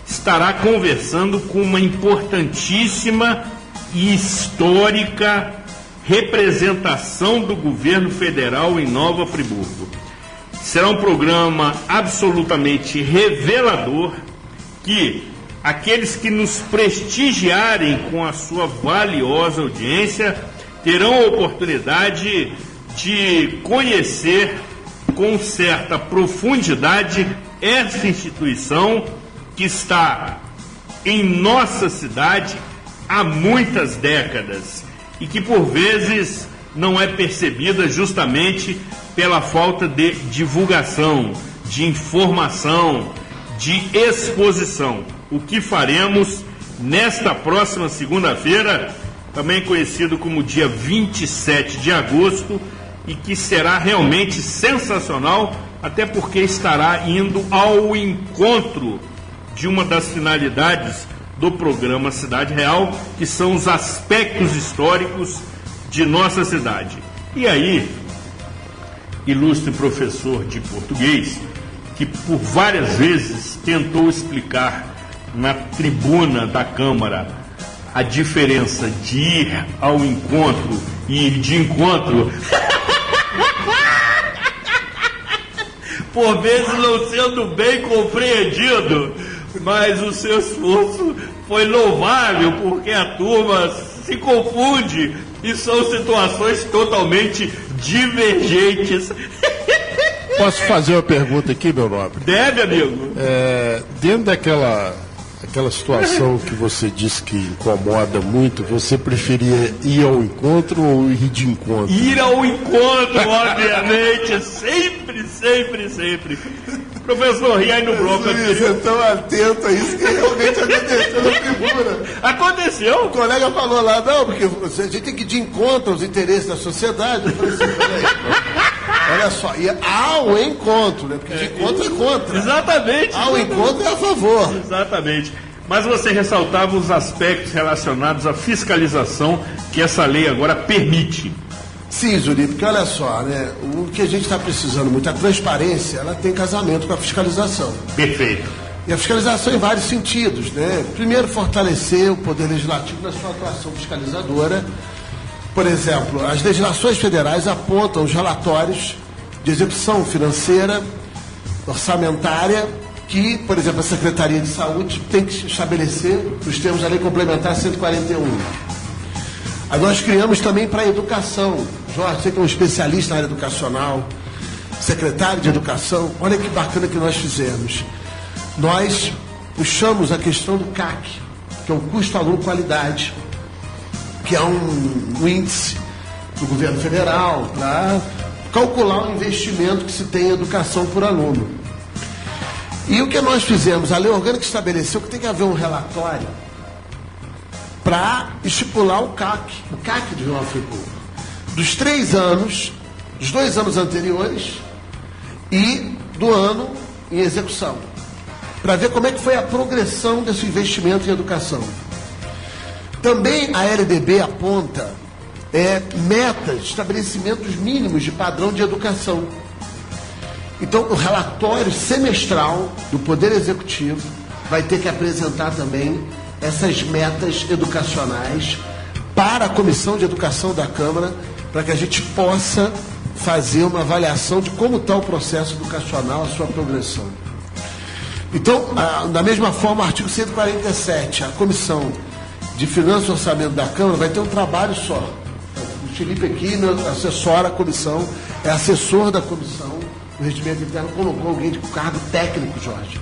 Speaker 3: estará conversando com uma importantíssima e histórica representação do governo federal em Nova Friburgo. Será um programa absolutamente revelador que aqueles que nos prestigiarem com a sua valiosa audiência terão a oportunidade de conhecer com certa profundidade essa instituição que está em nossa cidade há muitas décadas e que por vezes não é percebida justamente pela falta de divulgação, de informação, de exposição. O que faremos nesta próxima segunda-feira, também conhecido como dia 27 de agosto, e que será realmente sensacional, até porque estará indo ao encontro de uma das finalidades do programa Cidade Real, que são os aspectos históricos de nossa cidade. E aí, ilustre professor de português, que por várias vezes tentou explicar na tribuna da Câmara a diferença de ir ao encontro e ir de encontro, por vezes não sendo bem compreendido, mas o seu esforço foi louvável, porque a turma se confunde e são situações totalmente divergentes.
Speaker 4: Posso fazer uma pergunta aqui, meu nobre?
Speaker 3: Deve, amigo.
Speaker 4: Dentro daquela situação que você disse que incomoda muito, você preferia ir ao encontro ou ir de encontro?
Speaker 3: Ir ao encontro, obviamente, sempre. Professor, e aí no bloco?
Speaker 13: Você é tão atento a isso que realmente aconteceu na figura.
Speaker 3: Aconteceu?
Speaker 13: O colega falou lá, não, porque a gente tem que ir de encontro aos interesses da sociedade. Eu falei assim, peraí. Olha só, e ao encontro, né? Porque de encontro é contra.
Speaker 3: Exatamente.
Speaker 13: Ao encontro é a favor.
Speaker 3: Exatamente. Mas você ressaltava os aspectos relacionados à fiscalização que essa lei agora permite.
Speaker 13: Sim, Zuri, porque olha só, né? O que a gente está precisando muito, a transparência, ela tem casamento com a fiscalização.
Speaker 3: Perfeito.
Speaker 13: E a fiscalização em vários sentidos, né? Primeiro, fortalecer o Poder Legislativo na sua atuação fiscalizadora. Por exemplo, as legislações federais apontam os relatórios de execução financeira, orçamentária, que, por exemplo, a Secretaria de Saúde tem que estabelecer os termos da Lei Complementar 141. Aí nós criamos também para a educação. Jorge, você que é um especialista na área educacional, secretário de Educação, olha que bacana que nós fizemos. Nós puxamos a questão do CAC, que é o Custo Aluno Qualidade, que é um índice do governo federal para calcular o investimento que se tem em educação por aluno. E o que nós fizemos? A lei orgânica estabeleceu que tem que haver um relatório para estipular o CAC de Nova Friburgo, dos 3 anos, dos 2 anos anteriores e do ano em execução, para ver como é que foi a progressão desse investimento em educação. Também a LDB aponta metas, estabelecimentos mínimos de padrão de educação. Então, o relatório semestral do Poder Executivo vai ter que apresentar também essas metas educacionais para a Comissão de Educação da Câmara, para que a gente possa fazer uma avaliação de como está o processo educacional, a sua progressão. Então, da mesma forma, o artigo 147, a Comissão de Finanças e Orçamento da Câmara vai ter um trabalho só. Felipe aqui assessora a comissão, é assessor da comissão do regimento interno, colocou alguém de cargo técnico, Jorge.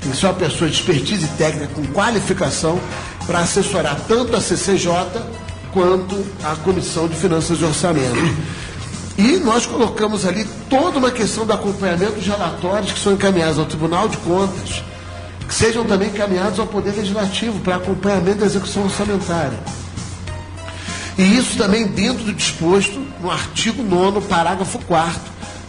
Speaker 13: Tem que ser uma pessoa de expertise técnica, com qualificação, para assessorar tanto a CCJ quanto a Comissão de Finanças e Orçamento. E nós colocamos ali toda uma questão do acompanhamento dos relatórios que são encaminhados ao Tribunal de Contas, que sejam também encaminhados ao Poder Legislativo para acompanhamento da execução orçamentária. E isso também dentro do disposto no artigo 9º, parágrafo 4º,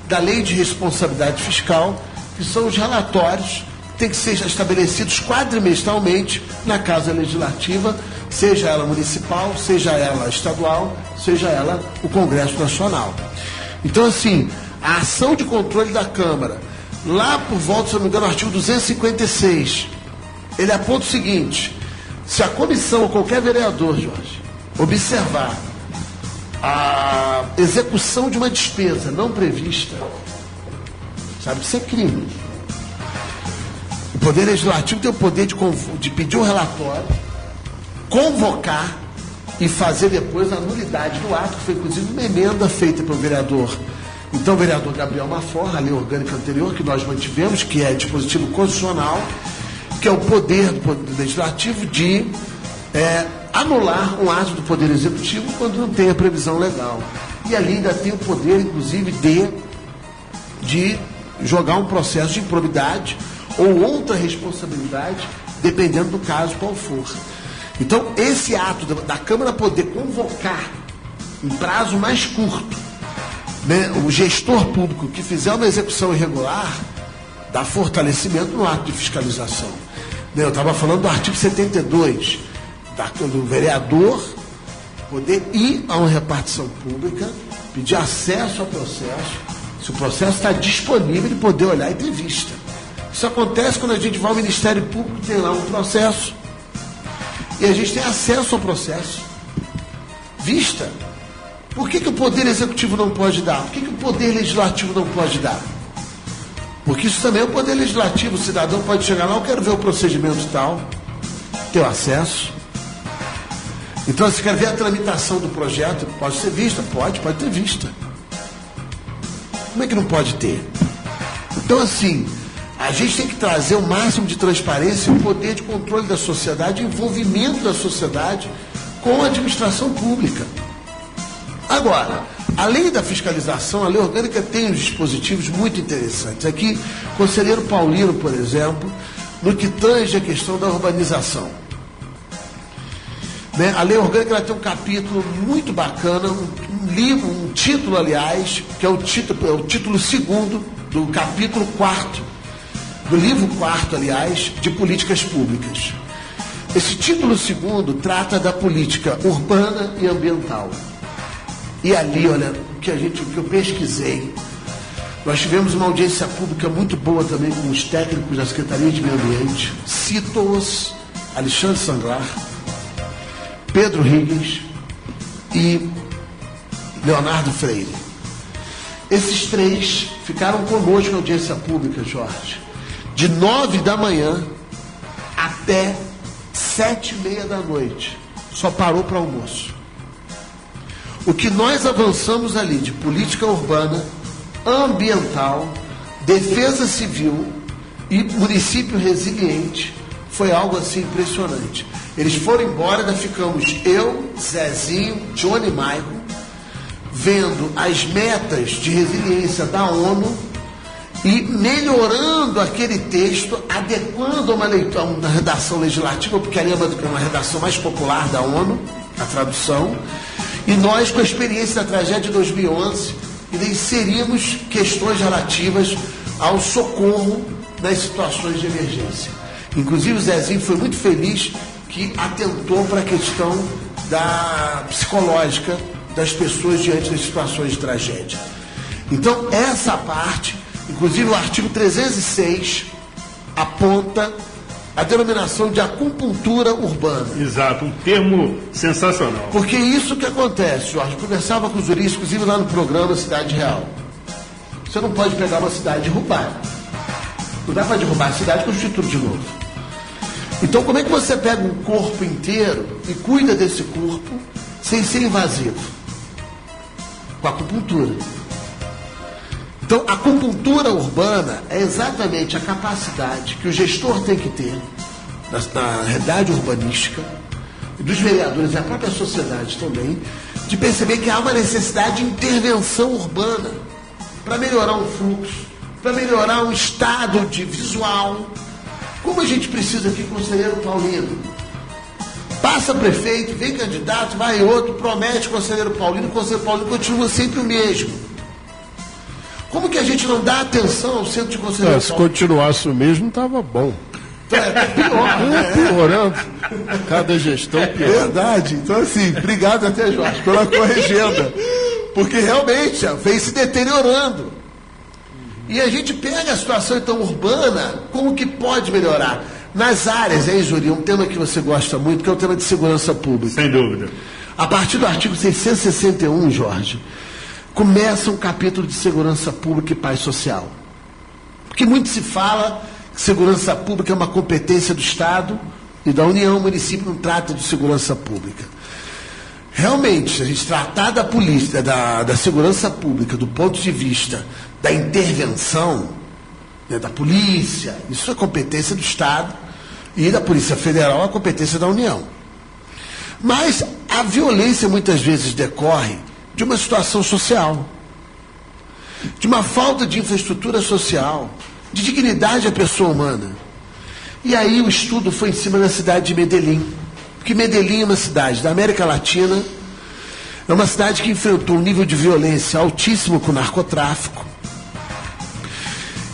Speaker 13: da Lei de Responsabilidade Fiscal, que são os relatórios que têm que ser estabelecidos quadrimestralmente na Casa Legislativa, seja ela municipal, seja ela estadual, seja ela o Congresso Nacional. Então, assim, a ação de controle da Câmara, lá por volta, se não me engano, do artigo 256, ele aponta o seguinte: se a comissão ou qualquer vereador, Jorge, observar a execução de uma despesa não prevista, sabe que isso é crime. O Poder Legislativo tem o poder de pedir um relatório, convocar e fazer depois a nulidade do ato, que foi inclusive uma emenda feita pelo vereador. Então, o vereador Gabriel Maforra, a lei orgânica anterior que nós mantivemos, que é dispositivo constitucional, que é o poder do Poder Legislativo de anular um ato do Poder Executivo quando não tem a previsão legal. E ali ainda tem o poder, inclusive, de jogar um processo de improbidade ou outra responsabilidade, dependendo do caso qual for. Então, esse ato da Câmara poder convocar em prazo mais curto, né, o gestor público que fizer uma execução irregular, dá fortalecimento no ato de fiscalização. Né, eu estava falando do artigo 72, do vereador poder ir a uma repartição pública, pedir acesso ao processo, se o processo está disponível, ele poder olhar e ter vista. Isso acontece quando a gente vai ao Ministério Público, tem lá um processo, e a gente tem acesso ao processo. Vista. Por que o Poder Executivo não pode dar? Por que o Poder Legislativo não pode dar? Porque isso também é o Poder Legislativo. O cidadão pode chegar lá, eu quero ver o procedimento tal, ter o acesso. Então, se quer ver a tramitação do projeto, pode ser vista? Pode ter vista. Como é que não pode ter? Então, assim, a gente tem que trazer o máximo de transparência, o poder de controle da sociedade, o envolvimento da sociedade com a administração pública. Agora, além da fiscalização, a lei orgânica tem uns dispositivos muito interessantes. Aqui, o conselheiro Paulino, por exemplo, no que tange a questão da urbanização. Né? A lei orgânica ela tem um capítulo muito bacana, um livro, um título, aliás, que é o título 2º do capítulo 4º, do livro 4º, aliás, de políticas públicas. Esse título 2º trata da política urbana e ambiental. E ali, olha, o que eu pesquisei, nós tivemos uma audiência pública muito boa também com os técnicos da Secretaria de Meio Ambiente, cito-os, Alexandre Sanglar, Pedro Higgins e Leonardo Freire. Esses três ficaram conosco na audiência pública, Jorge, de 9 da manhã até 7h30 da noite. Só parou para almoço. O que nós avançamos ali de política urbana, ambiental, defesa civil e município resiliente foi algo assim impressionante. Eles foram embora, ainda ficamos eu, Zezinho, Johnny e Maicon, vendo as metas de resiliência da ONU e melhorando aquele texto, adequando a uma redação legislativa, porque ali é uma redação mais popular da ONU, a tradução. E nós, com a experiência da tragédia de 2011, ainda inserimos questões relativas ao socorro nas situações de emergência. Inclusive, o Zezinho foi muito feliz que atentou para a questão da psicológica das pessoas diante das situações de tragédia. Então, essa parte, inclusive o artigo 306, aponta a denominação de acupuntura urbana.
Speaker 3: Exato, um termo sensacional.
Speaker 13: Porque isso que acontece, Jorge, eu conversava com os juristas, inclusive lá no programa Cidade Real. Você não pode pegar uma cidade e derrubar. Não dá para derrubar a cidade e construir tudo de novo. Então, como é que você pega um corpo inteiro e cuida desse corpo sem ser invasivo? Com a acupuntura. Então, a acupuntura urbana é exatamente a capacidade que o gestor tem que ter, na realidade urbanística, e dos vereadores e a própria sociedade também, de perceber que há uma necessidade de intervenção urbana para melhorar um fluxo, para melhorar um estado de visual. Como a gente precisa aqui, conselheiro Paulino? Passa prefeito, vem candidato, vai outro, promete conselheiro Paulino, o conselheiro Paulino continua sempre o mesmo. Como que a gente não dá atenção ao centro de conselheiro Paulino?
Speaker 4: Se continuasse o mesmo, estava bom.
Speaker 13: É pior, né?
Speaker 4: Piorando. Cada gestão pior.
Speaker 13: Verdade. Então, assim, obrigado até, Jorge, pela corrigenda. Porque realmente vem se deteriorando. E a gente pega a situação, então, urbana, como que pode melhorar? Nas áreas, aí, Júlio, um tema que você gosta muito, que é o tema de segurança pública.
Speaker 3: Sem dúvida.
Speaker 13: A partir do artigo 661, Jorge, começa um capítulo de segurança pública e paz social. Porque muito se fala que segurança pública é uma competência do Estado e da União, o município não trata de segurança pública. Realmente, se a gente tratar da polícia, da segurança pública, do ponto de vista da intervenção, né, da polícia, isso é competência do Estado, e da Polícia Federal é competência da União. Mas a violência muitas vezes decorre de uma situação social, de uma falta de infraestrutura social, de dignidade à pessoa humana. E aí o estudo foi em cima da cidade de Medellín, porque Medellín é uma cidade da América Latina, é uma cidade que enfrentou um nível de violência altíssimo com o narcotráfico,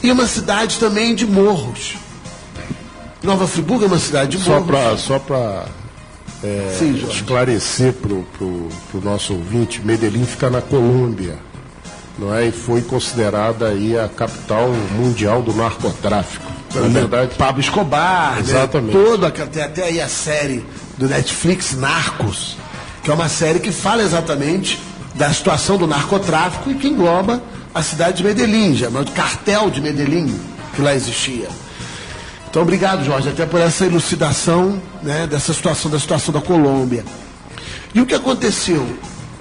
Speaker 13: e uma cidade também de morros. Nova Friburgo é uma cidade de morros.
Speaker 4: Só para esclarecer para o nosso ouvinte, Medellín fica na Colômbia, não é? E foi considerada aí a capital mundial do narcotráfico. Na verdade,
Speaker 13: Pablo Escobar,
Speaker 4: exatamente.
Speaker 13: Né? Tem até aí a série do Netflix, Narcos, que é uma série que fala exatamente da situação do narcotráfico e que engloba a cidade de Medellín, chamado cartel de Medellín, que lá existia. Então, obrigado, Jorge, até por essa elucidação, né, da situação da Colômbia. E o que aconteceu?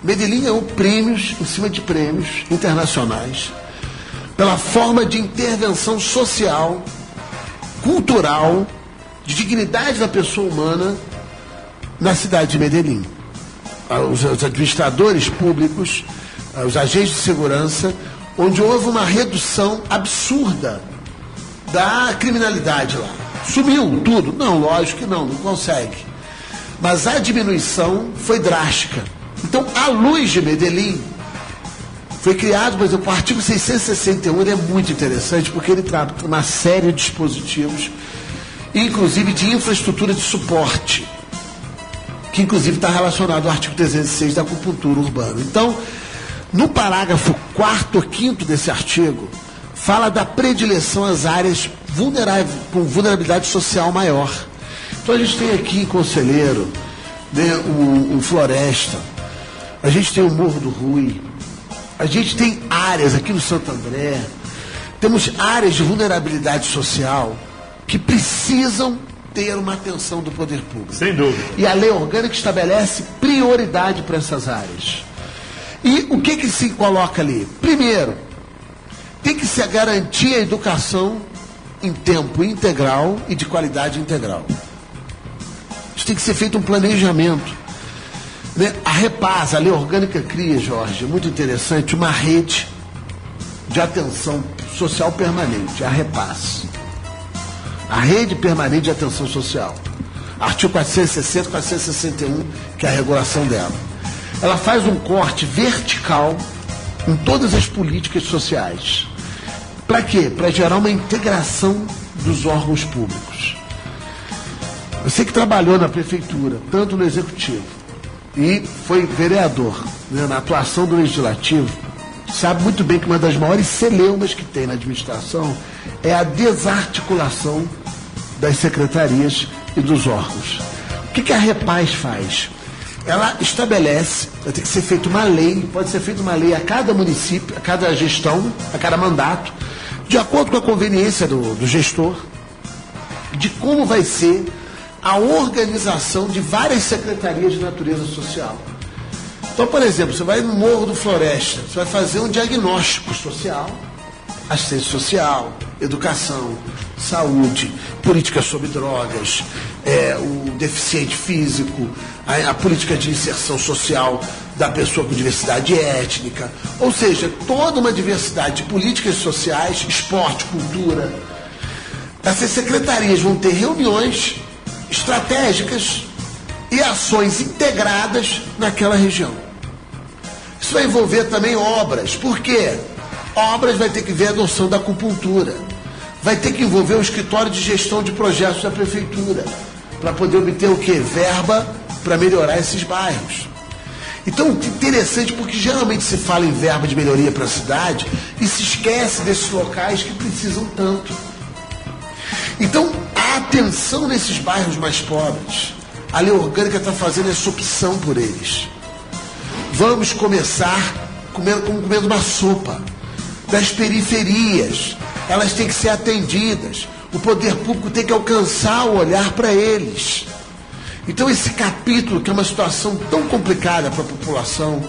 Speaker 13: Medellín ganhou prêmios em cima de prêmios internacionais pela forma de intervenção social, cultural, de dignidade da pessoa humana na cidade de Medellín. Os administradores públicos, os agentes de segurança, onde houve uma redução absurda da criminalidade lá. Sumiu tudo? Não, lógico que não consegue. Mas a diminuição foi drástica. Então, à luz de Medellín, foi criado, por exemplo, o artigo 661, ele é muito interessante, porque ele trata uma série de dispositivos, inclusive de infraestrutura de suporte, que inclusive está relacionado ao artigo 306 da acupuntura urbana. Então, no parágrafo 4º ou 5º desse artigo, fala da predileção às áreas com vulnerabilidade social maior. Então a gente tem aqui em Conselheiro, né, o Floresta, a gente tem o Morro do Rui, a gente tem áreas aqui no Santo André, temos áreas de vulnerabilidade social que precisam ter uma atenção do poder público.
Speaker 3: Sem dúvida.
Speaker 13: E a lei orgânica estabelece prioridade para essas áreas. E o que se coloca ali? Primeiro, tem que se garantir a educação em tempo integral e de qualidade integral. Isso tem que ser feito um planejamento. Né? A Repaz, a lei orgânica cria, Jorge, é muito interessante, uma rede de atenção social permanente, a Repaz. A rede permanente de atenção social. Artigo 460, 461, que é a regulação dela. Ela faz um corte vertical em todas as políticas sociais. Para quê? Para gerar uma integração dos órgãos públicos. Você que trabalhou na prefeitura, tanto no executivo, e foi vereador, né, na atuação do legislativo, sabe muito bem que uma das maiores celeumas que tem na administração é a desarticulação das secretarias e dos órgãos. O que a Repaz faz? Ela estabelece, vai ter que ser feita uma lei, pode ser feita uma lei a cada município, a cada gestão, a cada mandato, de acordo com a conveniência do gestor, de como vai ser a organização de várias secretarias de natureza social. Então, por exemplo, você vai no Morro do Floresta, você vai fazer um diagnóstico social, assistência social, educação, saúde, política sobre drogas, o deficiente físico, a política de inserção social da pessoa com diversidade étnica, ou seja, toda uma diversidade de políticas sociais, esporte, cultura. Essas secretarias vão ter reuniões estratégicas e ações integradas naquela região. Isso vai envolver também obras. Por quê? Obras vai ter que ver a noção da acupuntura. Vai ter que envolver o escritório de gestão de projetos da prefeitura, para poder obter o quê? Verba para melhorar esses bairros. Então, interessante, porque geralmente se fala em verba de melhoria para a cidade e se esquece desses locais que precisam tanto. Então, a atenção nesses bairros mais pobres. A Lei Orgânica está fazendo essa opção por eles. Vamos começar comendo uma sopa. Das periferias, elas têm que ser atendidas. O poder público tem que alcançar o olhar para eles. Então esse capítulo, que é uma situação tão complicada para a população,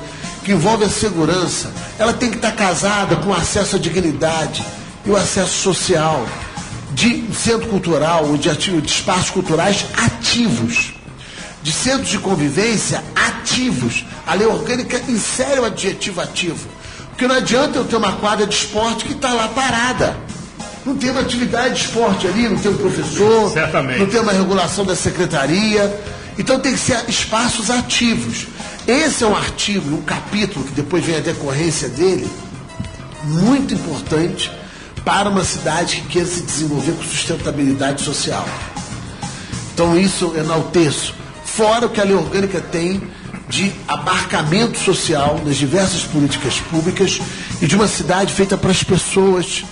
Speaker 13: que envolve a segurança, ela tem que estar casada com o acesso à dignidade e o acesso social, de centro cultural ou de espaços culturais ativos, de centros de convivência ativos. A Lei Orgânica insere o adjetivo ativo. Porque não adianta eu ter uma quadra de esporte que está lá parada. Não tem uma atividade de esporte ali, não tem um professor,
Speaker 3: certamente,
Speaker 13: não tem uma regulação da secretaria. Então tem que ser espaços ativos. Esse é um artigo, um capítulo, que depois vem a decorrência dele, muito importante para uma cidade que queira se desenvolver com sustentabilidade social. Então isso eu enalteço. Fora o que a Lei Orgânica tem de abarcamento social nas diversas políticas públicas e de uma cidade feita para as pessoas,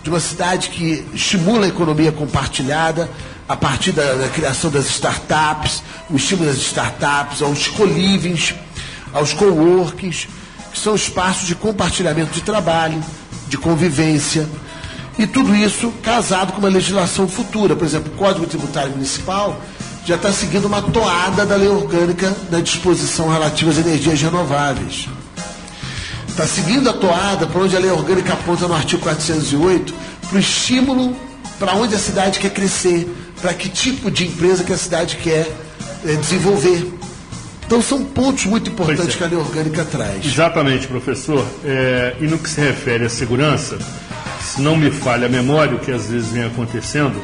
Speaker 13: de uma cidade que estimula a economia compartilhada a partir da criação das startups, o estímulo das startups, aos co-livings, aos coworkings, que são espaços de compartilhamento de trabalho, de convivência, e tudo isso casado com uma legislação futura. Por exemplo, o Código Tributário Municipal já está seguindo uma toada da Lei Orgânica da disposição relativa às energias renováveis. Está seguindo a toada para onde a Lei Orgânica aponta no artigo 408, para o estímulo para onde a cidade quer crescer, para que tipo de empresa que a cidade quer desenvolver. Então são pontos muito importantes que a Lei Orgânica traz.
Speaker 3: Exatamente, professor. E no que se refere à segurança, se não me falha a memória, o que às vezes vem acontecendo,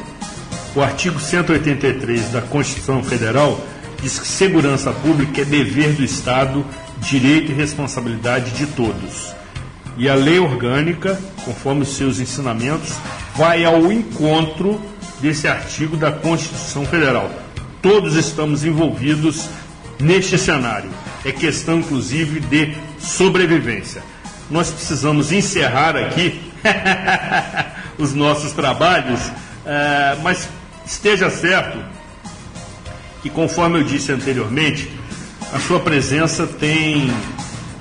Speaker 3: o artigo 183 da Constituição Federal diz que segurança pública é dever do Estado, direito e responsabilidade de todos. E a Lei Orgânica, conforme os seus ensinamentos, vai ao encontro desse artigo da Constituição Federal. Todos estamos envolvidos neste cenário. É questão, inclusive, de sobrevivência. Nós precisamos encerrar aqui os nossos trabalhos, mas esteja certo que, conforme eu disse anteriormente, a sua presença tem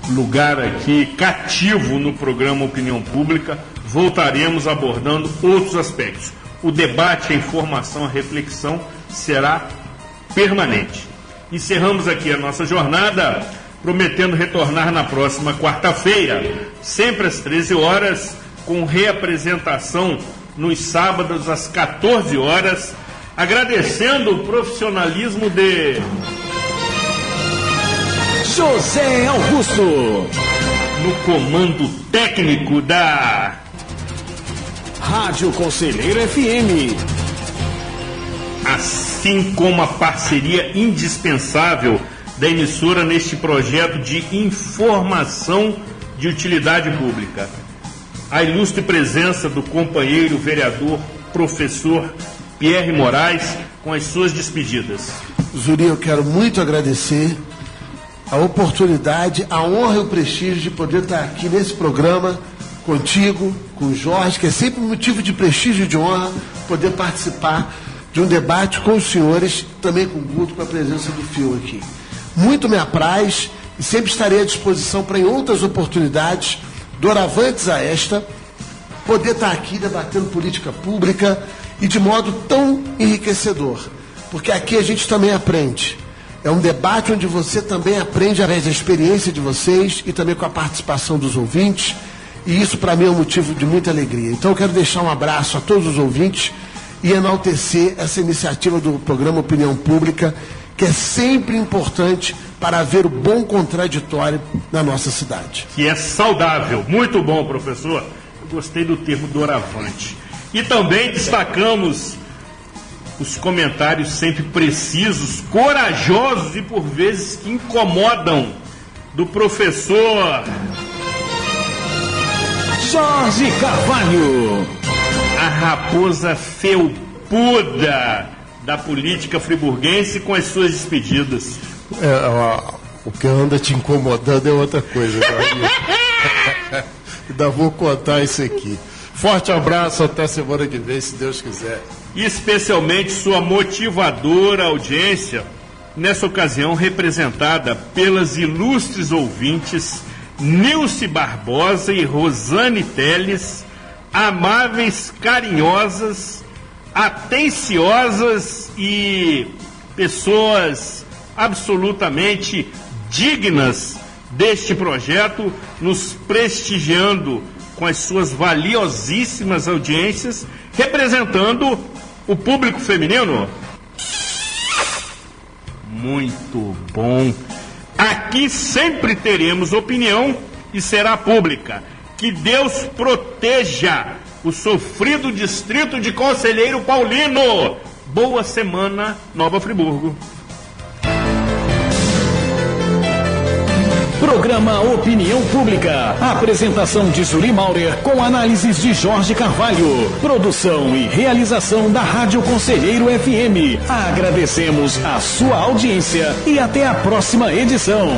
Speaker 3: lugar aqui cativo no programa Opinião Pública. Voltaremos abordando outros aspectos. O debate, a informação, a reflexão será permanente. Encerramos aqui a nossa jornada, prometendo retornar na próxima quarta-feira, sempre às 13 horas, com reapresentação nos sábados às 14 horas, agradecendo o profissionalismo de
Speaker 1: José Augusto,
Speaker 3: no comando técnico da
Speaker 1: Rádio Conselheiro FM,
Speaker 3: assim como a parceria indispensável da emissora neste projeto de informação de utilidade pública. A ilustre presença do companheiro vereador professor Pierre Moraes, com as suas despedidas.
Speaker 13: Zuri, eu quero muito agradecer a oportunidade, a honra e o prestígio de poder estar aqui nesse programa contigo, com o Jorge, que é sempre um motivo de prestígio e de honra poder participar de um debate com os senhores, também com o Guto, com a presença do Fio aqui. Muito me apraz e sempre estarei à disposição para, em outras oportunidades, doravantes a esta, poder estar aqui debatendo política pública e de modo tão enriquecedor, porque aqui a gente também aprende. É um debate onde você também aprende através da experiência de vocês e também com a participação dos ouvintes. E isso, para mim, é um motivo de muita alegria. Então, eu quero deixar um abraço a todos os ouvintes e enaltecer essa iniciativa do programa Opinião Pública, que é sempre importante para haver o bom contraditório na nossa cidade.
Speaker 3: Que é saudável. Muito bom, professor. Eu gostei do termo doravante. E também destacamos os comentários sempre precisos, corajosos e por vezes que incomodam do professor
Speaker 1: Jorge Carvalho,
Speaker 3: a raposa felpuda da política friburguense, com as suas despedidas.
Speaker 4: O que anda te incomodando é outra coisa. Ainda vou contar isso aqui. Forte abraço, até semana que vem, se Deus quiser.
Speaker 3: E especialmente sua motivadora audiência, nessa ocasião representada pelas ilustres ouvintes Nilce Barbosa e Rosane Teles, amáveis, carinhosas, atenciosas e pessoas absolutamente dignas deste projeto, nos prestigiando com as suas valiosíssimas audiências, representando o público feminino. Muito bom. Aqui sempre teremos opinião e será pública. Que Deus proteja o sofrido distrito de Conselheiro Paulino. Boa semana, Nova Friburgo.
Speaker 1: Programa Opinião Pública. Apresentação de Zuri Maurer com análises de Jorge Carvalho. Produção e realização da Rádio Conselheiro FM. Agradecemos a sua audiência e até a próxima edição.